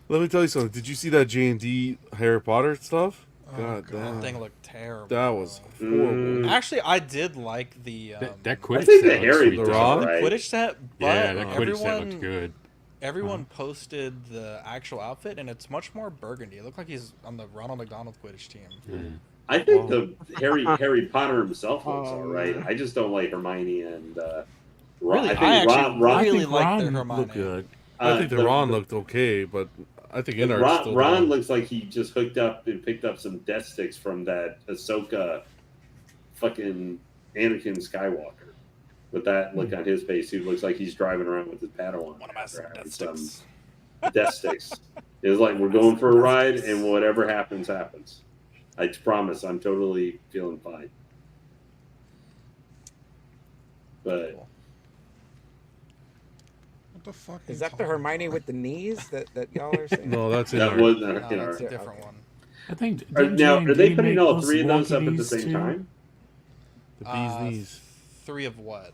Let me tell you something. Did you see that J&D Harry Potter stuff? Oh, God That damn. thing looked terrible. That was bro. horrible. Actually, I did like the That I Quidditch think the set looks Harry sweet, The though. Ron? right. Quidditch set, but Yeah, that Quidditch set everyone looked good. everyone posted the actual outfit, and it's much more burgundy. It looked like he's on the Ronald McDonald Quidditch team. Mm. I think the Harry Potter himself looks Oh, all right. man. I just don't like Hermione and Really, I think I actually Ron. Ron, really think like Ron the Hermione. looked good. I think the Ron looked okay, but I think Inar's still Ron down. looks like he just hooked up and picked up some death sticks from that Ahsoka fucking Anakin Skywalker. With that look on his face, he looks like he's driving around with his Padawan. One of my after having death some sticks. death sticks. It's like we're going for a ride, and whatever happens, happens. I promise, I'm totally feeling fine. But What the fuck? Is you that the talking Hermione about? with the knees that y'all are saying? No, that's that Inar. was No, not, you know. that's a different one. I think. Are, didn't now, J&D are they putting make all three of those up at the wonky same knees, too? time? The bee's knees. 3 of what?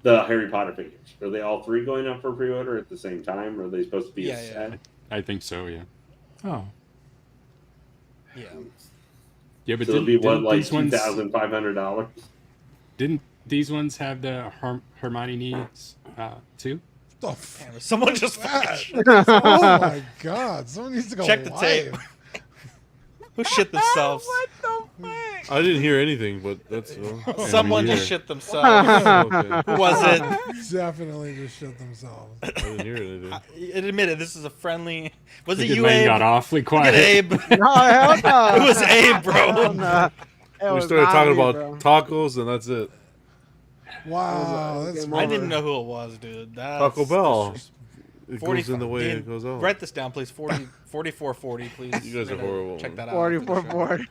The Harry Potter figures. Are they all three going up for pre-order at the same time? Or are they supposed to be Yeah, a yeah. set? I think so, yeah. Oh, Yeah. Yeah, but So it'll be what, didn't like these ones $2,500? didn't these ones have the Hermione needs too? The f- Damn, someone just that? fucking Oh my god! Someone needs to go check the tape. live. Who shit themselves? What the fuck? I didn't hear anything, but that's Someone me just neither. shit themselves. okay. Who was it? Definitely just shit themselves. I didn't hear anything. It admitted this is a friendly. Was it Good you, Lane Abe? got awfully Look quiet. at Abe. No, hell no. It was Abe, bro. Hell no. It We was started not talking me, about bro. tacos, and that's it. Wow, Game that's over. I didn't know who it was, dude. That's, Taco Bell. that's just- It 40 goes in the way Dan, it goes out. Write this down, please. 4440, please. You guys are We're gonna horrible, Check man. that out. after the 44 show. 40.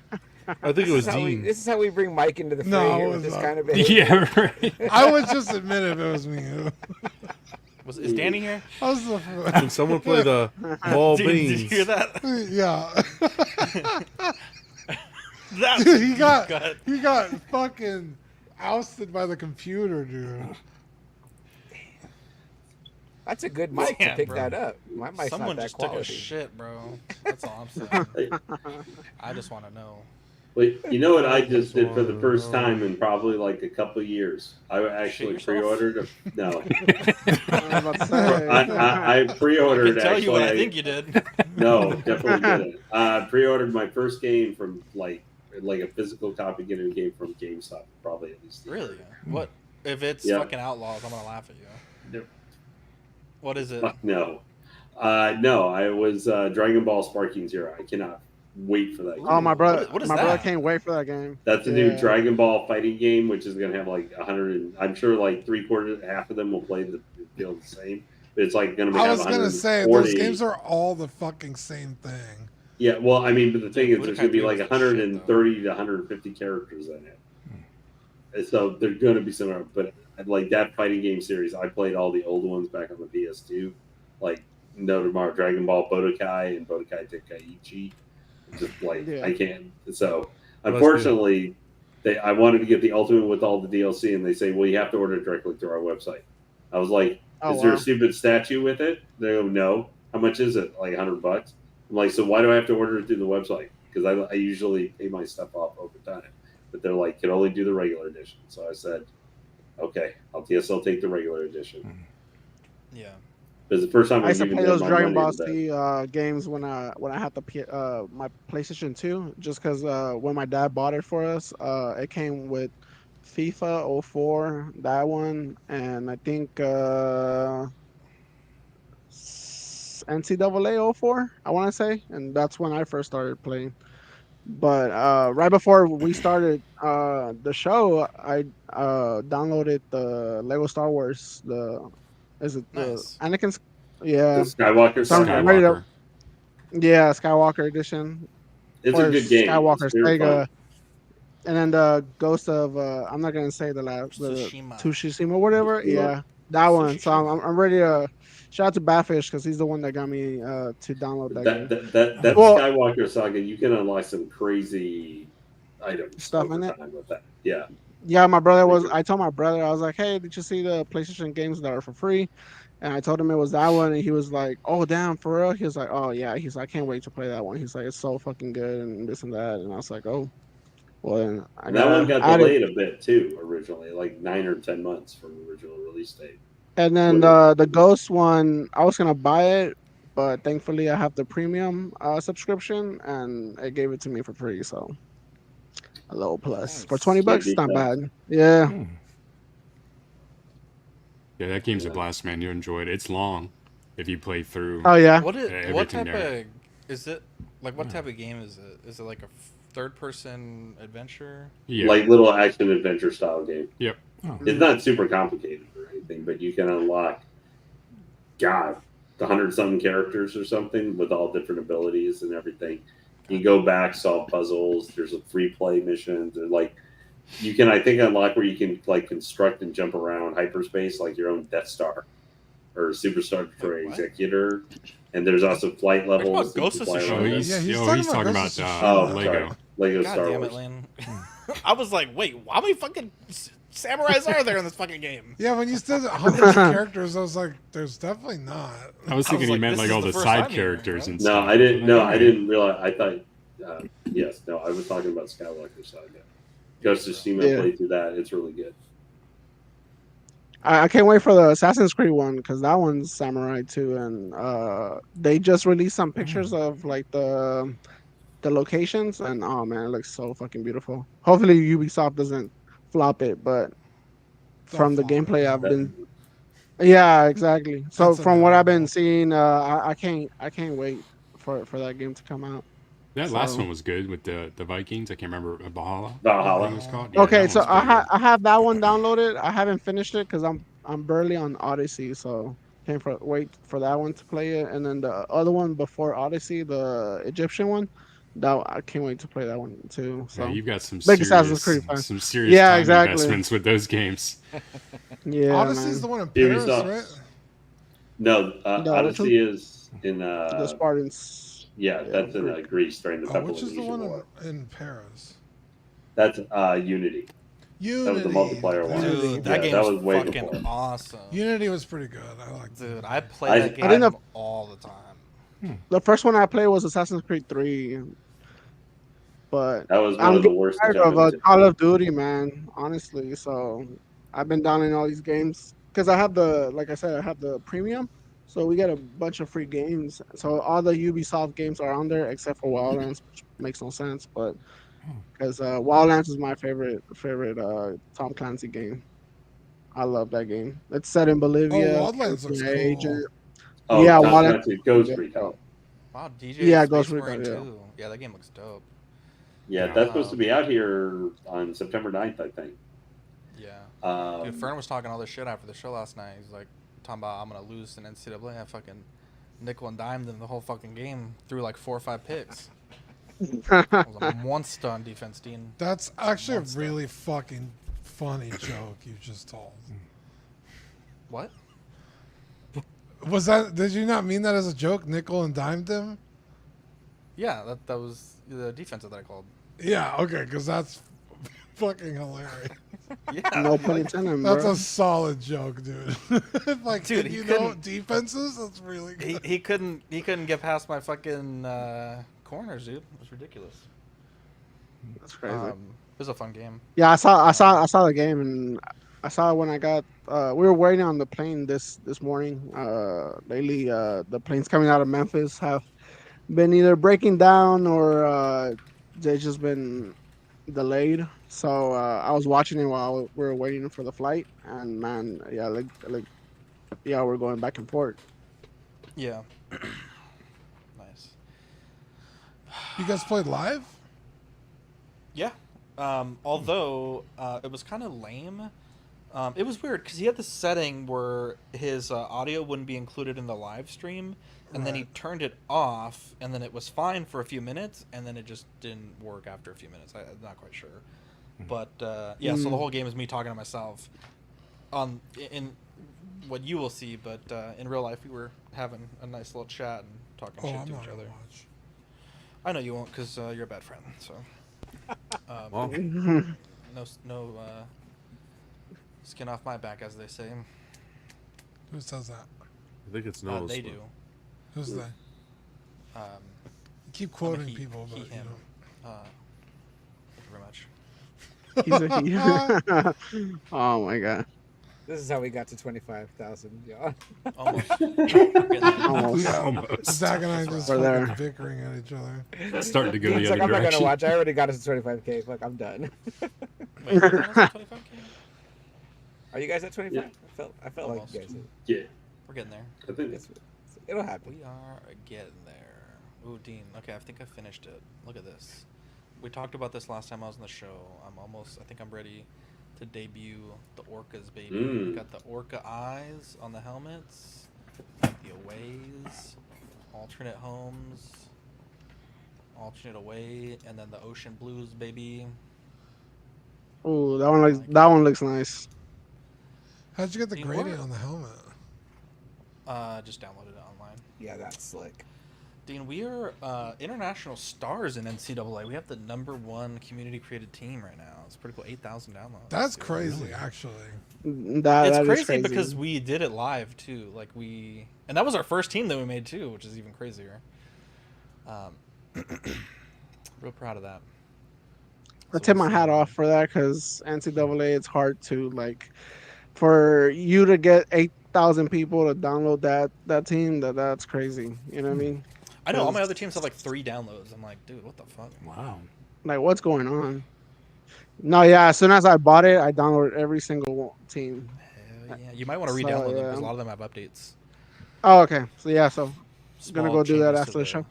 I think it was Dean. This is how we bring Mike into the fray No, here it with was this not. kind of behavior. Yeah, right. I would just admit if it was me. Is Danny here? I was the Can someone play the ball Did beans? you hear that? yeah. That's Dude, he got gut. fucking ousted by the computer, dude. That's a good mic Damn, to pick bro. that up. My mic's Someone not that just took a quality. shit, bro. That's all I'm saying. I just want to know. But you know what I just did for the first time in probably like a couple of years? I actually Shit yourself? pre-ordered. No, I was about to say. I I pre-ordered. can tell you what I actually. think you did. No, definitely didn't. Pre-ordered my first game from like a physical copy getting a game from GameStop, probably at least. Really? What? If it's Yeah. fucking Outlaws, I'm gonna laugh at you. Nope. What is it? Fuck no. No, I was Dragon Ball Sparking Zero. I cannot wait for that game. Oh, my brother. What is my brother that? can't wait for that game. That's a new Yeah. Dragon Ball fighting game, which is going to have like 100. I'm sure like 3/4, half of them will play feel the same. But it's like going to be. I was gonna say those games are all the fucking same thing. Yeah, well, I mean, but the thing is, there's going to be Budokai like Tenkaichi was the shit, 130 to 150 characters in it. And so they're going to be similar. But like that fighting game series, I played all the old ones back on the PS2, like No Tomorrow, Dragon Ball Budokai, and Budokai Tenkaichi. Just like Yeah. I can't. So That's unfortunately, I wanted to get the Ultimate with all the DLC, and they say, well, you have to order it directly through our website. I was like, Oh, is there wow. a stupid statue with it? They go, no. How much is it? Like $100. I'm like, so why do I have to order it through the website? Because I usually pay my stuff off over time. But they're like, can only do the regular edition. So I said, okay, I'll take the regular edition. Yeah. Because the first time I used to even play did those my Dragon money Ball was that. Z games when I had my PlayStation 2, just because when my dad bought it for us, it came with FIFA 04, that one, and I think NCAA 04, I want to say, and that's when I first started playing. But right before we started the show, I downloaded the Lego Star Wars. Is it the Nice. Anakin's? The Yeah, Skywalker Some- saga. ready to- Skywalker. yeah, Skywalker edition. It's or a good game. Skywalker It's very Sega. fun. And then the Ghost of I'm not gonna say the last the Tsushima. Tsushima, whatever. Tsushima. Yeah, that one. So I'm ready to shout out to Batfish because he's the one that got me to download that game. That Well- Skywalker saga, you can unlock some crazy items Stuff over in it? time with that. Yeah. Yeah, my brother was. I told my brother I was like, "Hey, did you see the PlayStation games that are for free?" And I told him it was that one, and he was like, "Oh, damn, for real?" He was like, "Oh yeah." He's like, "I can't wait to play that one." He's like, "It's so fucking good and this and that." And I was like, "Oh, well." Then I And that one got added- delayed a bit too, originally, like 9 or 10 months from the original release date. And then the Ghost one, I was gonna buy it, but thankfully I have the premium subscription, and it gave it to me for free. So a little plus Nice. for $20. It's not bad. Yeah. Yeah, that game's a blast, man. You enjoyed it. It's long if you play through. Oh yeah. What is? Yeah, What everything type there. of? Is it like what type of game is it? Is it like a third-person adventure? Yeah. Like little action adventure style game. Yep. It's not super complicated or anything, but you can unlock, God, 100-something characters or something with all different abilities and everything. You go back, solve puzzles. There's a free play mission. There's like, you can, I think, unlock where you can like construct and jump around hyperspace like your own Death Star or Superstar for Wait, what? Executor. And there's also flight Talking about levels. that you Ghost of fly Tsushima? Oh, around. he's, Yeah, he's oh, talking he's about talking Ghost about of Oh, Lego. sorry. Lego God Star damn Wars. it, Lynn. I was like, wait, how many fucking samurais are there in this fucking game? Yeah, when you said hundreds of characters, I was like, "There's definitely not." I was thinking like, he meant this like is all the the first side I'm hearing, characters right? and No, stuff. I didn't. No, I Alright. didn't realize. I thought. Yes, no, I was talking about Skywalker Saga. Ghost of Tsushima Yeah. played through that. It's really good. I can't wait for the Assassin's Creed one because that one's samurai too, and they just released some pictures of like the the locations, and oh man, it looks so fucking beautiful. Hopefully Ubisoft doesn't flop it, but from the flop it, gameplay no. I've been, yeah, exactly. So That's from what I've been inevitable. seeing, I can't wait for that game to come out. That last So- one was good with the Vikings. I can't remember Valhalla. I Valhalla. think it was called. Yeah, Okay, that so one's pretty good. I have that one downloaded. I haven't finished it because I'm barely on Odyssey, so wait for that one to play it. And then the other one before Odyssey, the Egyptian one, that I can't wait to play that one too. So Yeah, you've got some Big Assassin's serious, Creed fan. some serious Yeah, time exactly. investments with those games. yeah, Odyssey's man. the one in Paris, Ubisoft. right? No, No, Odyssey is in. The Spartans. Yeah, that's in Greece during the Oh, which is the Peloponnesian one War. in Paris? That's Unity. Unity. That was the multiplayer one. Dude, that Yeah, game that was was way fucking before. awesome. Unity was pretty good. I liked it. Dude, I played I that didn't game know- all the time. The first one I played was Assassin's Creed 3, but That was one I'm of the getting worst. tired to jump of into. Call of Duty, man. Honestly, so I've been downloading all these games because I have like I said, I have the premium, so we get a bunch of free games. So all the Ubisoft games are on there except for Wildlands, which makes no sense. But because Wildlands is my favorite Tom Clancy game. I love that game. It's set in Bolivia. Wildlands looks You're cool. an agent. Oh, Yeah, Tom Wildlands- Clancy Ghost Recon. Wow, DJ Yeah, Space Ghost Marine Recon, yeah. 2. Yeah, that game looks dope. Yeah, Yeah. that's supposed to be out here on September 9th, I think. Yeah. Dude, Fern was talking all this shit after the show last night. He's like, talking about I'm gonna lose in NCAA. I fucking nickel and dimed them the whole fucking game. Threw like 4 or 5 picks. I was a monster on defense, Dean. That's actually Monster. a really fucking funny joke you just told. What? Was that? Did you not mean that as a joke? Nickel and dimed him? Yeah, that was the defensive that I called. Yeah. Okay, because that's fucking hilarious. Yeah. No pun intended, That's bro. a solid joke, dude. Like, Dude, dude, he you know couldn't- defenses? That's really good. He couldn't get past my fucking corners, dude. It was ridiculous. That's crazy. It was a fun game. Yeah, I saw the game, and I saw it when I got. We were waiting on the plane this morning. Lately, the planes coming out of Memphis have been either breaking down or they've just been delayed. So I was watching it while we were waiting for the flight, and man, yeah, yeah, we're going back and forth. Yeah. Nice. You guys played live? Yeah. Although it was kind of lame. It was weird because he had this setting where his audio wouldn't be included in the live stream, and then he Right. turned it off, and then it was fine for a few minutes, and then it just didn't work after a few minutes. I'm not quite sure. But yeah, so the whole game is me talking to myself in what you will see, but in real life we were having a nice little chat and talking Oh, shit I'm to not each gonna other. watch. I know you won't because you're a bad friend. So Well, no skin off my back, as they say. Who says that? I think it's nose. They but- do. Who's they? Um, You keep quoting he- people, but he, you him. know. Thank you very much. He's a he. Oh my god. This is how we got to 25,000, y'all. Almost. We're getting there. Almost. Almost. Zach and I just We're there. fucking bickering at each other. It's starting to go He's the like, other I'm not direction. gonna watch. I already got us to 25K. Fuck, I'm done. Wait, we're almost at 25K? Are you guys at 25? Yeah. I felt like Almost. you guys. Yeah, We're getting there. I think It's, it'll happen. We are getting there. Ooh, Dean. Okay, I think I finished it. Look at this. We talked about this last time I was on the show. I think I'm ready to debut the Orcas, baby. Mm. Got the Orca eyes on the helmets, the aways, alternate homes, alternate away, and then the ocean blues, baby. Oh, that one looks nice. How'd you get the You gradient are- on the helmet? Just downloaded it online. Yeah, that's slick. Dean, we are international stars in NCAA. We have the #1 community created team right now. It's pretty cool. 8,000 downloads. That's dude. crazy, actually. That It's is crazy because we did it live too. And that was our first team that we made too, which is even crazier. Real proud of that. I So tip we'll my see. hat off for that because NCAA, it's hard to for you to get 8,000 people to download that team. That's crazy. You know what I mean? I know all my other teams have like 3 downloads. I'm like, dude, what the fuck? Wow. Like, what's going on? No, yeah. As soon as I bought it, I downloaded every single team. Hell yeah. You might want to So, re-download them yeah. because a lot of them have updates. Oh, okay. So yeah, so gonna Small go do that changes after the show.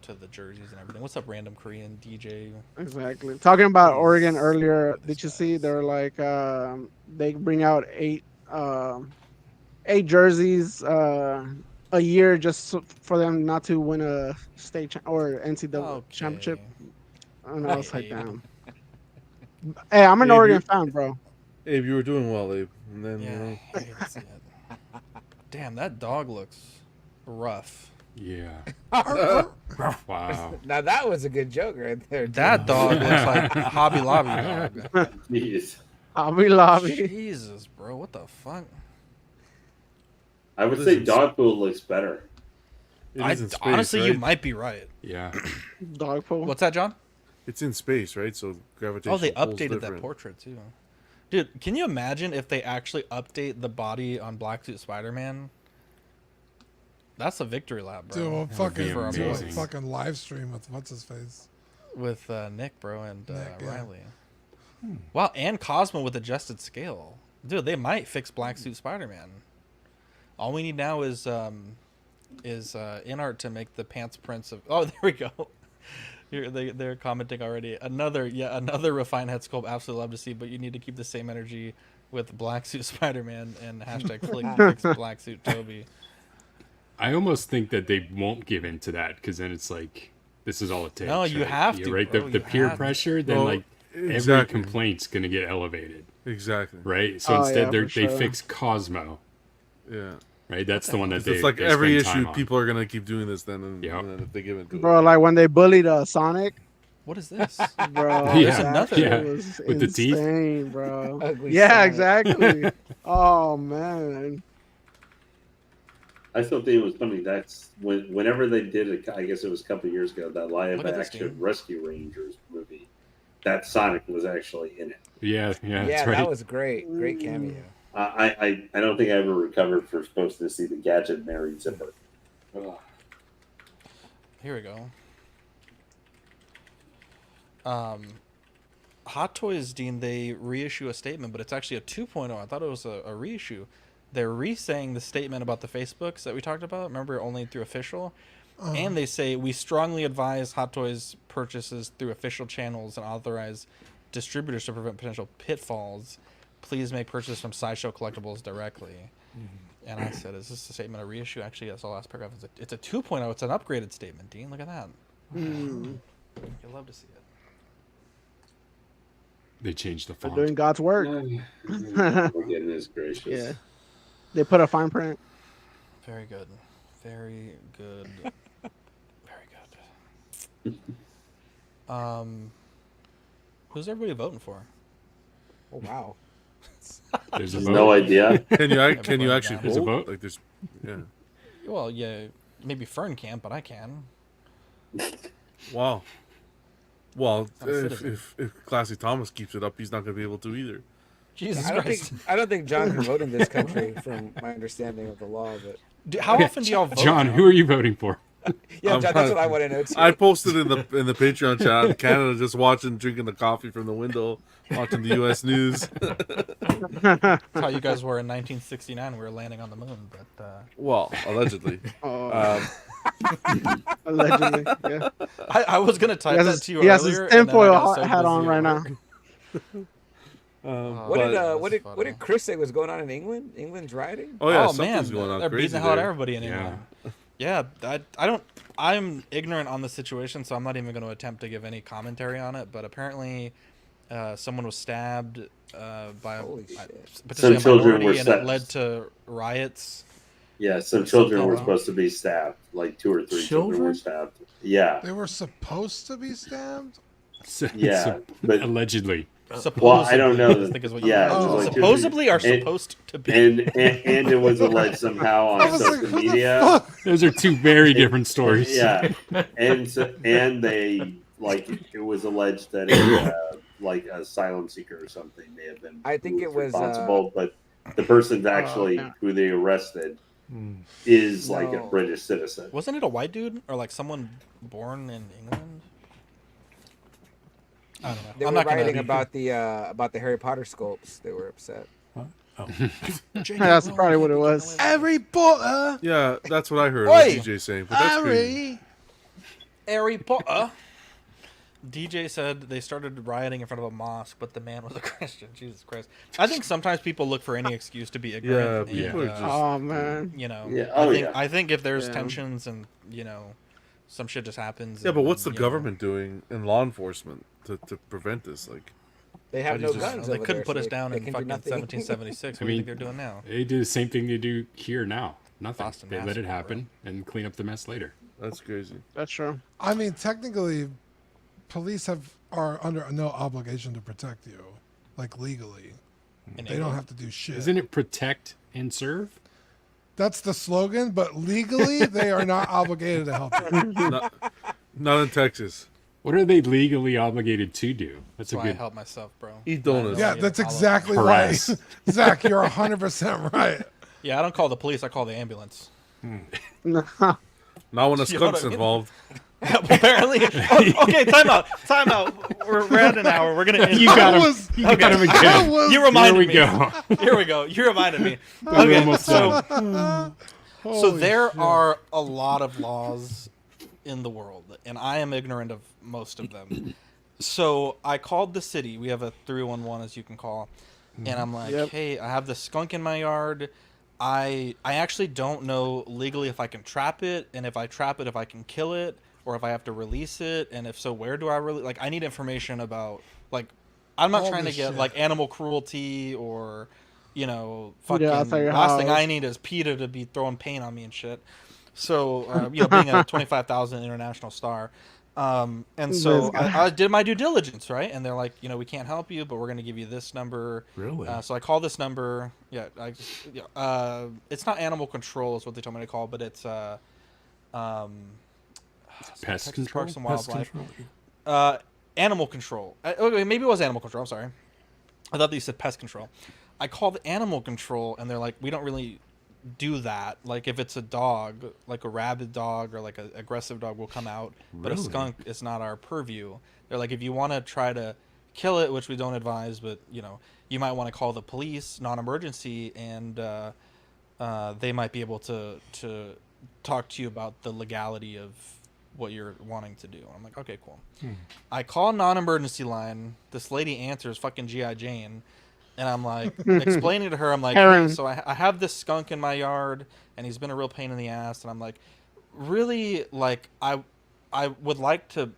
To the jerseys and everything. What's up, random Korean DJ? Exactly. Talking about Please, Oregon earlier, this did you see? guy's- They're like they bring out 8 jerseys a year just for them not to win a state or NCAA championship. And I was like, Hey. damn. Hey, I'm an Hey, Oregon you- fan, bro. Abe, you were doing well, Abe. And then, Yeah. you know, I hate to see it. Damn, that dog looks rough. Yeah. Wow. Wow. Now that was a good joke right there. dude. That dog looks like Hobby Lobby dog. Jeez. Hobby Lobby. Jesus, bro, what the fuck? I would This say is- Dogpool looks better. it is in space, Honestly, you right? might be right. Yeah. Dog pool. What's that, John? It's in space, right? So gravitational Oh, they pull's updated that different. portrait too. Dude, can you imagine if they actually update the body on Black Suit Spider-Man? That's a victory lap, bro. Do a would be fucking do a amazing. fucking live stream with what's his face. With Nick, bro, and Nick, yeah. Riley. Wow, and Cosmo with adjusted scale. Dude, they might fix Black Suit Spider-Man. All we need now is InArt to make the pants prints of. Oh, there we go. Here they're commenting already. Another refined head sculpt. Absolutely love to see, but you need to keep the same energy with Black Suit Spider-Man and hashtag fix Black Suit Toby. I almost think that they won't give in to that because then it's like this is all it takes. No, you right? have Yeah, to, right? bro, The you peer have to. pressure, then Well, like every exactly. complaint's gonna get elevated, Exactly. right? So Oh, instead, yeah, they for sure. fix Cosmo, Yeah. right? That's the one that they. It's like they every spend time issue, on. people are gonna keep doing this. Then, and, Yep. and then if they give it to Bro, like when they bullied Sonic, What is this? bro. Yeah, that another- shit yeah, was with the teeth. insane, bro. Ugly Yeah, Sonic. exactly. Oh man. I still think it was funny. That's whenever they did it, I guess it was a couple of years ago, that live Look at this, action dude. Rescue Rangers movie. That Sonic was actually in it. Yeah, Yeah, that's right. that was great. Great cameo. I don't think I ever recovered for supposed to see the Gadget married zipper. Ugh. Here we go. Hot Toys, Dean, they reissue a statement, but it's actually a 2.0. I thought it was a reissue. They're re-saying the statement about the Facebooks that we talked about. Remember, only through official. And they say, we strongly advise Hot Toys purchases through official channels and authorize distributors to prevent potential pitfalls. Please make purchases from Sideshow Collectibles directly. And I said, is this a statement of reissue? Actually, that's the last paragraph. It's a 2.0. It's an upgraded statement, Dean. Look at that. Mm. You'll love to see it. They changed the They're font. doing God's work. Goodness gracious. Yeah. They put a fine print. Very good. Very good. Very good. Who's everybody voting for? Oh wow. There's a There's vote. no idea. Can you Never can you mind actually that. There's a vote? vote? Like there's, yeah. Well, yeah, maybe Fern can't, but I can. Wow. Well, I'm a if, citizen. if Classy Thomas keeps it up, he's not gonna be able to either. Jesus I don't Christ. think John can vote in this country from my understanding of the law, but How often do y'all vote? John, now? who are you voting for? yeah, I'm John, that's what I want to know too. I posted in the Patreon chat in Canada, just watching, drinking the coffee from the window, watching the U.S. news. That's how you guys were in 1969. We were landing on the moon, but Well, allegedly. Oh, allegedly. Yeah. I was gonna type He has that his, to you he has earlier. his and then I tinfoil got so hat on busy right at now. work. What did that's what did funny. Chris say was going on in England? England's rioting. Oh yeah, oh man, something's going on they're crazy beating the hell out of there. everybody in England. Yeah, I don't. I'm ignorant on the situation, so I'm not even going to attempt to give any commentary on it. But apparently, someone was stabbed by Holy a, shit. potentially Some a children minority, were and it stabbed. led to riots. Yeah, some children were Something. supposed to be stabbed. Like 2 or 3 children were Children? stabbed. Yeah, They were supposed to be stabbed. yeah, but Allegedly. Supposedly, well, I don't know. I think is what you Yeah, meant. it was like Supposedly are and- supposed to be. and it was alleged somehow I on was like, social who the media. fuck? Those are two very different stories. Yeah, and they like it was alleged that like a asylum seeker or something may have been. I think who it was, responsible, but the person's actually yeah. who they arrested is like a No. British citizen. Wasn't it a white dude or like someone born in England? I don't know. They I'm were not gonna. writing about the Harry Potter sculpts. They were upset. That's probably what it was. Harry Potter. Yeah, that's what I heard Oi! DJ saying. But that's crazy. Harry. Harry Potter. DJ said they started rioting in front of a mosque, but the man was a Christian. Jesus Christ! I think sometimes people look for any excuse to be ignorant. Yeah, people are just- Oh man. You know. Yeah, oh, yeah. I think if there's Yeah. tensions and some shit just happens. Yeah, but what's the and, government doing in law enforcement to prevent this? Like, They have no Just- guns. They over couldn't there, put so us they- down they in can do fucking nothing. 1776. What do you think they're doing now? They do the same thing they do here now. Nothing. Boston They let it Massacre, happen and clean up the mess later. that's crazy. That's true. I mean, technically, police are under no obligation to protect you, like legally. In They don't England? have to do shit. Isn't it protect and serve? That's the slogan, but legally, they are not obligated to help you. Not in Texas. What are they legally obligated to do? That's That's a why I good. help myself, bro. Eat donuts. Yeah, Yeah, that's I'll- exactly Harass. right. Zach, you're 100% right. Yeah, I don't call the police. I call the ambulance. Not when a You know what skunk's I mean? involved. Apparently. Okay, time out. Time out. We're at an hour. We're gonna end. You got I him. was- You got him I again. was- You Here reminded we me. go. Here we go. You reminded me. We're Okay, almost so done. so Holy there shit. are a lot of laws in the world, and I am ignorant of most of them. So I called the city. We have a 311, as you can call, and I'm like, Yep. hey, I have this skunk in my yard. I actually don't know legally if I can trap it, and if I trap it, if I can kill it, or if I have to release it, and if so, where do I like? I need information about like. I'm not All trying to this get shit. like animal cruelty or fucking. outside your Last thing house. I need is PETA to be throwing paint on me and shit. So being a 25,000 international star. And so I did my due diligence, right? And they're like, we can't help you, but we're going to give you this number. Really? So I call this number. Yeah, it's not animal control is what they told me to call, but it's Pest Texas control. Parks and Pest Wildlife. control? Animal control. Okay, maybe it was animal control. I'm sorry. I thought that you said pest control. I called animal control, and they're like, we don't really do that. Like, if it's a dog, like a rabid dog or like an aggressive dog will come out, but a Really? skunk is not our purview. They're like, if you want to try to kill it, which we don't advise, but you might want to call the police, non-emergency, and they might be able to talk to you about the legality of what you're wanting to do. And I'm like, okay, cool. I call non-emergency line. This lady answers, fucking G.I. Jane. And I'm like, explaining to her, I'm like, Karen. hey, so I have this skunk in my yard, and he's been a real pain in the ass. And I'm like, really, like, I would like to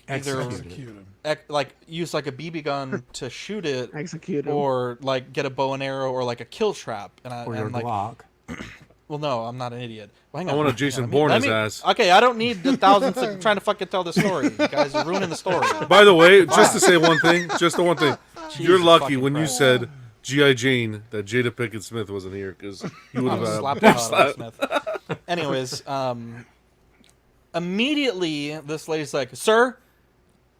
either Execute him. like use like a BB gun to shoot it, Execute him. or like get a bow and arrow, or like a kill trap. And Or your I'm like, Glock. well, no, I'm not an idiot. Well, hang I on, want a hang on, Jason let me- Bourne let his me- ass. Okay, I don't need the thousands of trying to fucking tell the story. You guys are ruining the story. By the way, just to say one thing, you're lucky fucking when you Christ. said G.I. Jane that Jada Pinkett Smith wasn't here because you would I have was slapped had. the hell out of Smith. Anyways, immediately this lady's like, "Sir,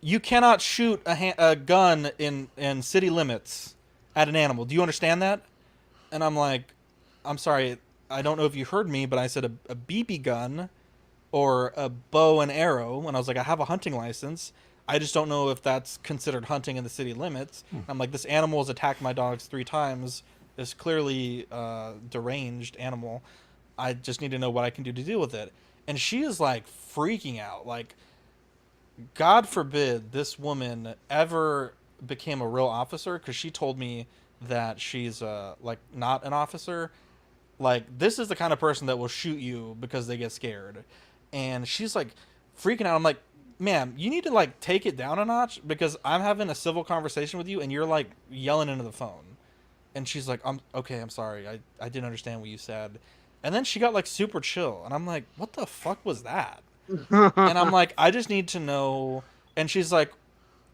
you cannot shoot a gun in city limits at an animal. Do you understand that?" And I'm like, "I'm sorry, I don't know if you heard me, but I said a BB gun or a bow and arrow." And I was like, "I have a hunting license. I just don't know if that's considered hunting in the city limits." I'm like, "This animal has attacked my dogs 3 times. This clearly deranged animal. I just need to know what I can do to deal with it." And she is like freaking out. Like, God forbid this woman ever became a real officer, because she told me that she's like not an officer. Like, this is the kind of person that will shoot you because they get scared. And she's like freaking out. I'm like, ma'am, you need to like take it down a notch, because I'm having a civil conversation with you and you're like yelling into the phone. And she's like, I'm sorry. I didn't understand what you said. And then she got like super chill. And I'm like, what the fuck was that? And I'm like, I just need to know. And she's like,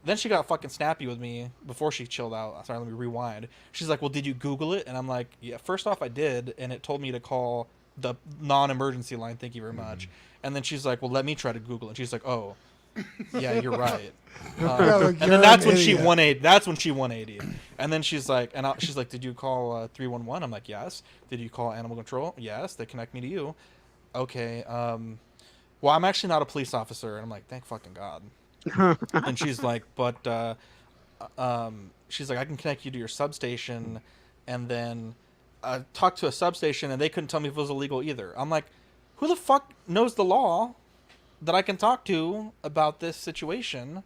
then she got fucking snappy with me before she chilled out. Sorry, let me rewind. She's like, well, did you Google it? And I'm like, yeah, first off, I did. And it told me to call the non-emergency line. Thank you very much. And then she's like, well, let me try to Google it. And she's like, oh, Yeah, you're right. Yeah, like, And you're then that's an when she idiot. 180. That's when she 180. And then she's like, she's like, did you call 311? I'm like, yes. Did you call animal control? Yes. They connect me to you. Okay. Well, I'm actually not a police officer. And I'm like, thank fucking God. And she's like, but she's like, I can connect you to your substation, and then talk to a substation, and they couldn't tell me if it was illegal either. I'm like, who the fuck knows the law that I can talk to about this situation?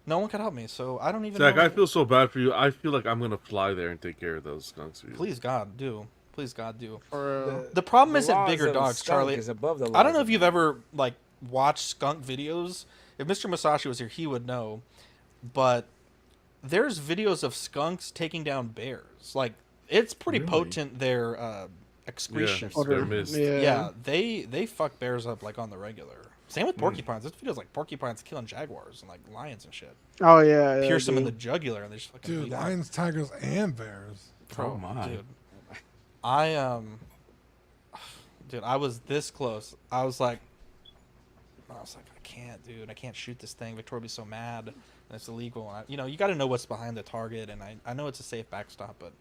No one could help me, so I don't even Zach, know. I feel so bad for you. I feel like I'm gonna fly there and take care of those skunks for you. Please God, do. Please God, do. Or, The problem The isn't laws bigger of a dogs, skunk Charlie. is above the I don't know laws if of you've man. ever like watched skunk videos. If Mr. Masashi was here, he would know. But there's videos of skunks taking down bears. Like, it's pretty Really? potent, their excretion. Yeah, Odor. they're missed. Yeah, they fuck bears up like on the regular. Same with porcupines. This video's like porcupines killing jaguars and like lions and shit. Oh yeah, yeah, Pierce them in the dude. jugular and they just fucking Dude, bleed out. lions, tigers, and bears. Bro, Oh my. dude. Dude, I was this close. I was like, I can't, dude. I can't shoot this thing. Victoria would be so mad. And it's illegal. You know, you got to know what's behind the target. And I know it's a safe backstop, but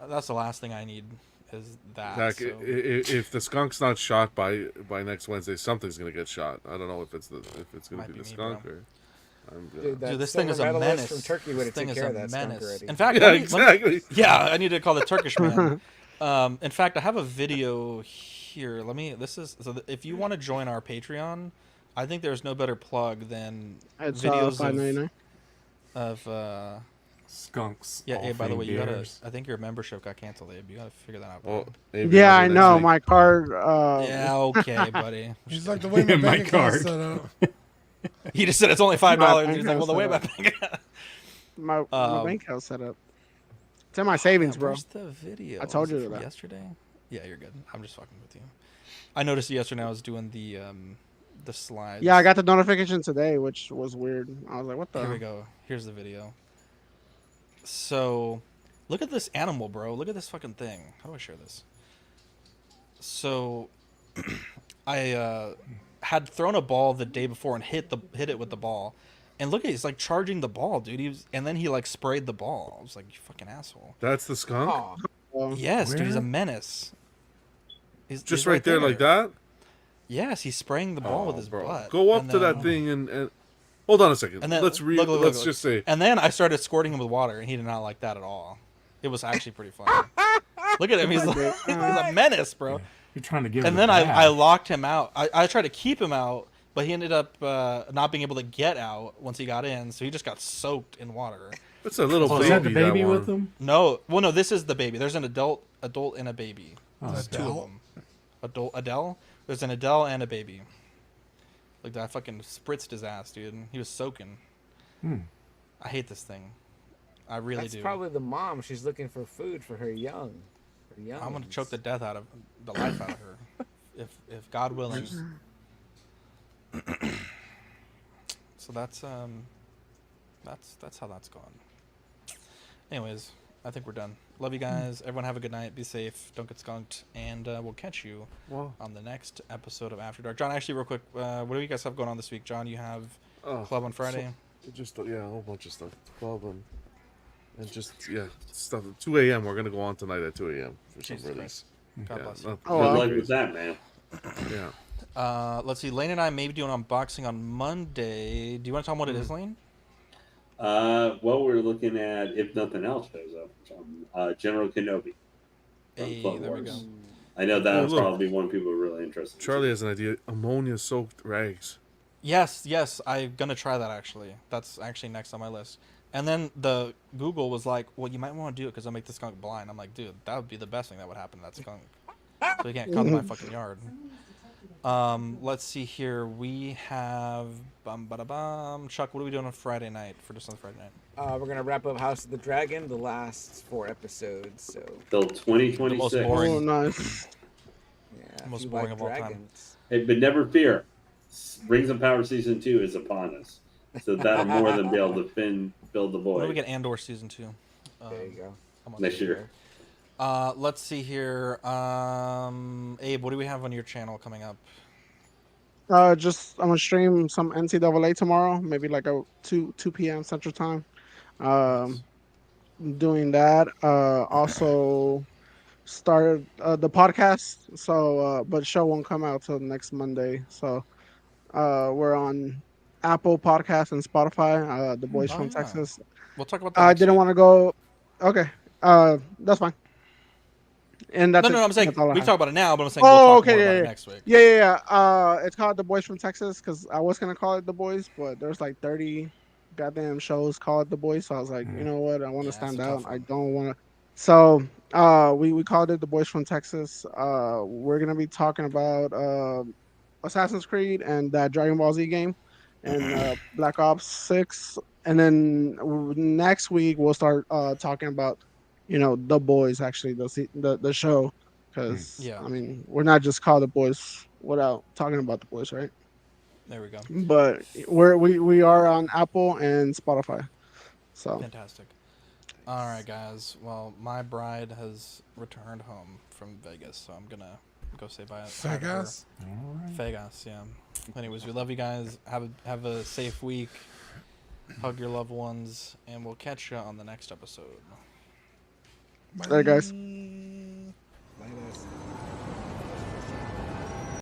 that's the last thing I need is that. Zach, so. if the skunk's not shot by next Wednesday, something's gonna get shot. I don't know if it's gonna Might be be the me, skunk bro. or. Dude, that Dude, this thing is a silver medalist menace. from Turkey would This have thing taken is care a of that skunk menace. already. In fact, Yeah, let me- exactly. yeah, I need to call the Turkish man. In fact, I have a video here. If you want to join our Patreon, I think there's no better plug than It's videos $5.99. of Skunks. yeah. Hey, by the way, you gotta. bears. I think your membership got canceled, Abe. You gotta figure that out. Well, bro. maybe Yeah, I'll I do know. next week. My card. Yeah, okay, buddy. He's like, the way my Yeah, my bank account's card. set up. He just said it's only $5. bank He's like, well, the way my bank. My Um, bank account set up. It's in my savings, bro. Where's the video? I told Is you it from that. yesterday. Yeah, you're good. I'm just fucking with you. I noticed yesterday I was doing the slides. Yeah, I got the notification today, which was weird. I was like, what the? Here we go. Here's the video. So, look at this animal, bro. Look at this fucking thing. How do I share this? So, I had thrown a ball the day before and hit it with the ball, and look at he's like charging the ball, dude. And then he like sprayed the ball. I was like, you fucking asshole. That's the skunk. Aw, Yes, dude. He's a Where? menace. He's Just right there, like that. Yes, he's spraying the ball with Oh, his bro. butt. Go up and to then- that thing and hold on a second. And then let's look, let's just say And then I started squirting him with water, and he did not like that at all. It was actually pretty funny. Look at him; he's a menace, bro. You're trying to give. And it then a I bath. locked him out. I tried to keep him out, but he ended up not being able to get out once he got in, so he just got soaked in water. it's a little Oh, baby. is that the baby one. with them? No, well, no, this is the baby. There's an adult and a baby. Oh, There's two of Adele? them. Adele. There's an Adele and a baby. Like that fucking spritzed his ass, dude. He was soaking. I hate this thing. I really that's do. probably the mom. She's looking for food for her young. I'm gonna choke the death out of the life out of her, if God willing. So that's how that's gone. Anyways, I think we're done. Love you guys. Everyone have a good night. Be safe. Don't get skunked, and we'll catch you Well, on the next episode of After Dark. John, actually, real quick, what do you guys have going on this week? John, you have oh, club on Friday. just a whole bunch of stuff. 12 and just stuff. 2 a.m. We're gonna go on tonight at 2 a.m. for some Jesus release. Christ. God bless you. not- Oh, Good wow. luck with that, man. Yeah. Let's see. Lane and I may be doing unboxing on Monday. Do you want to tell them what it is, Lane? Well, we're looking at, if nothing else shows up, General Kenobi. from Hey, Clone there we Wars. go. I know that Oh, would look. probably be one people are really interested in. Charlie has an idea. Ammonia-soaked rags. Yes, I'm gonna try that actually. That's actually next on my list. And then the Google was like, "Well, you might want to do it because I'll make the skunk blind." I'm like, "Dude, that would be the best thing that would happen to that skunk." So he can't come to my fucking yard. Let's see here. We have Chuck. What are we doing on Friday night for just on Friday night? We're gonna wrap up House of the Dragon, the last 4 episodes. So Till The 2026. most boring. Oh, nice. yeah, if Most you boring like of all time. dragons. Hey, but never fear. Rings of Power Season 2 is upon us. So that'll more than be able to build the When do we void. get Andor season 2? There you go. I'm on Next the- year. Let's see here. Abe, what do we have on your channel coming up? Just I'm gonna stream some NCAA tomorrow, maybe like a 2 p.m. Central Time. Um, doing that. Also started the podcast. So, but show won't come out till next Monday. So, we're on Apple Podcasts and Spotify. The boys Oh, from yeah. Texas. We'll talk about that. I next didn't week. want to go. Okay. That's fine. And that's No, it. I'm saying That's all I we have. talk about it now, but I'm saying we'll Oh, talk okay, more yeah, about yeah, it next week. yeah. It's called The Boys from Texas because I was gonna call it The Boys, but there's like 30 goddamn shows called The Boys, so I was like, you know what, I want to Yeah, it's stand a out. tough I one. don't want to. So, we called it The Boys from Texas. We're gonna be talking about Assassin's Creed and that Dragon Ball Z game, and Black Ops 6, and then next week we'll start talking about, The Boys, actually the show. Because Yeah. I mean, we're not just called The Boys without talking about The Boys, right? There we go. But we are on Apple and Spotify. So Fantastic. All right, guys. Well, my bride has returned home from Vegas, so I'm gonna go say bye. Bye to her. Vegas. Vegas, yeah. Anyways, we love you guys. Have a safe week. Hug your loved ones, and we'll catch you on the next episode. there, guys. Bye.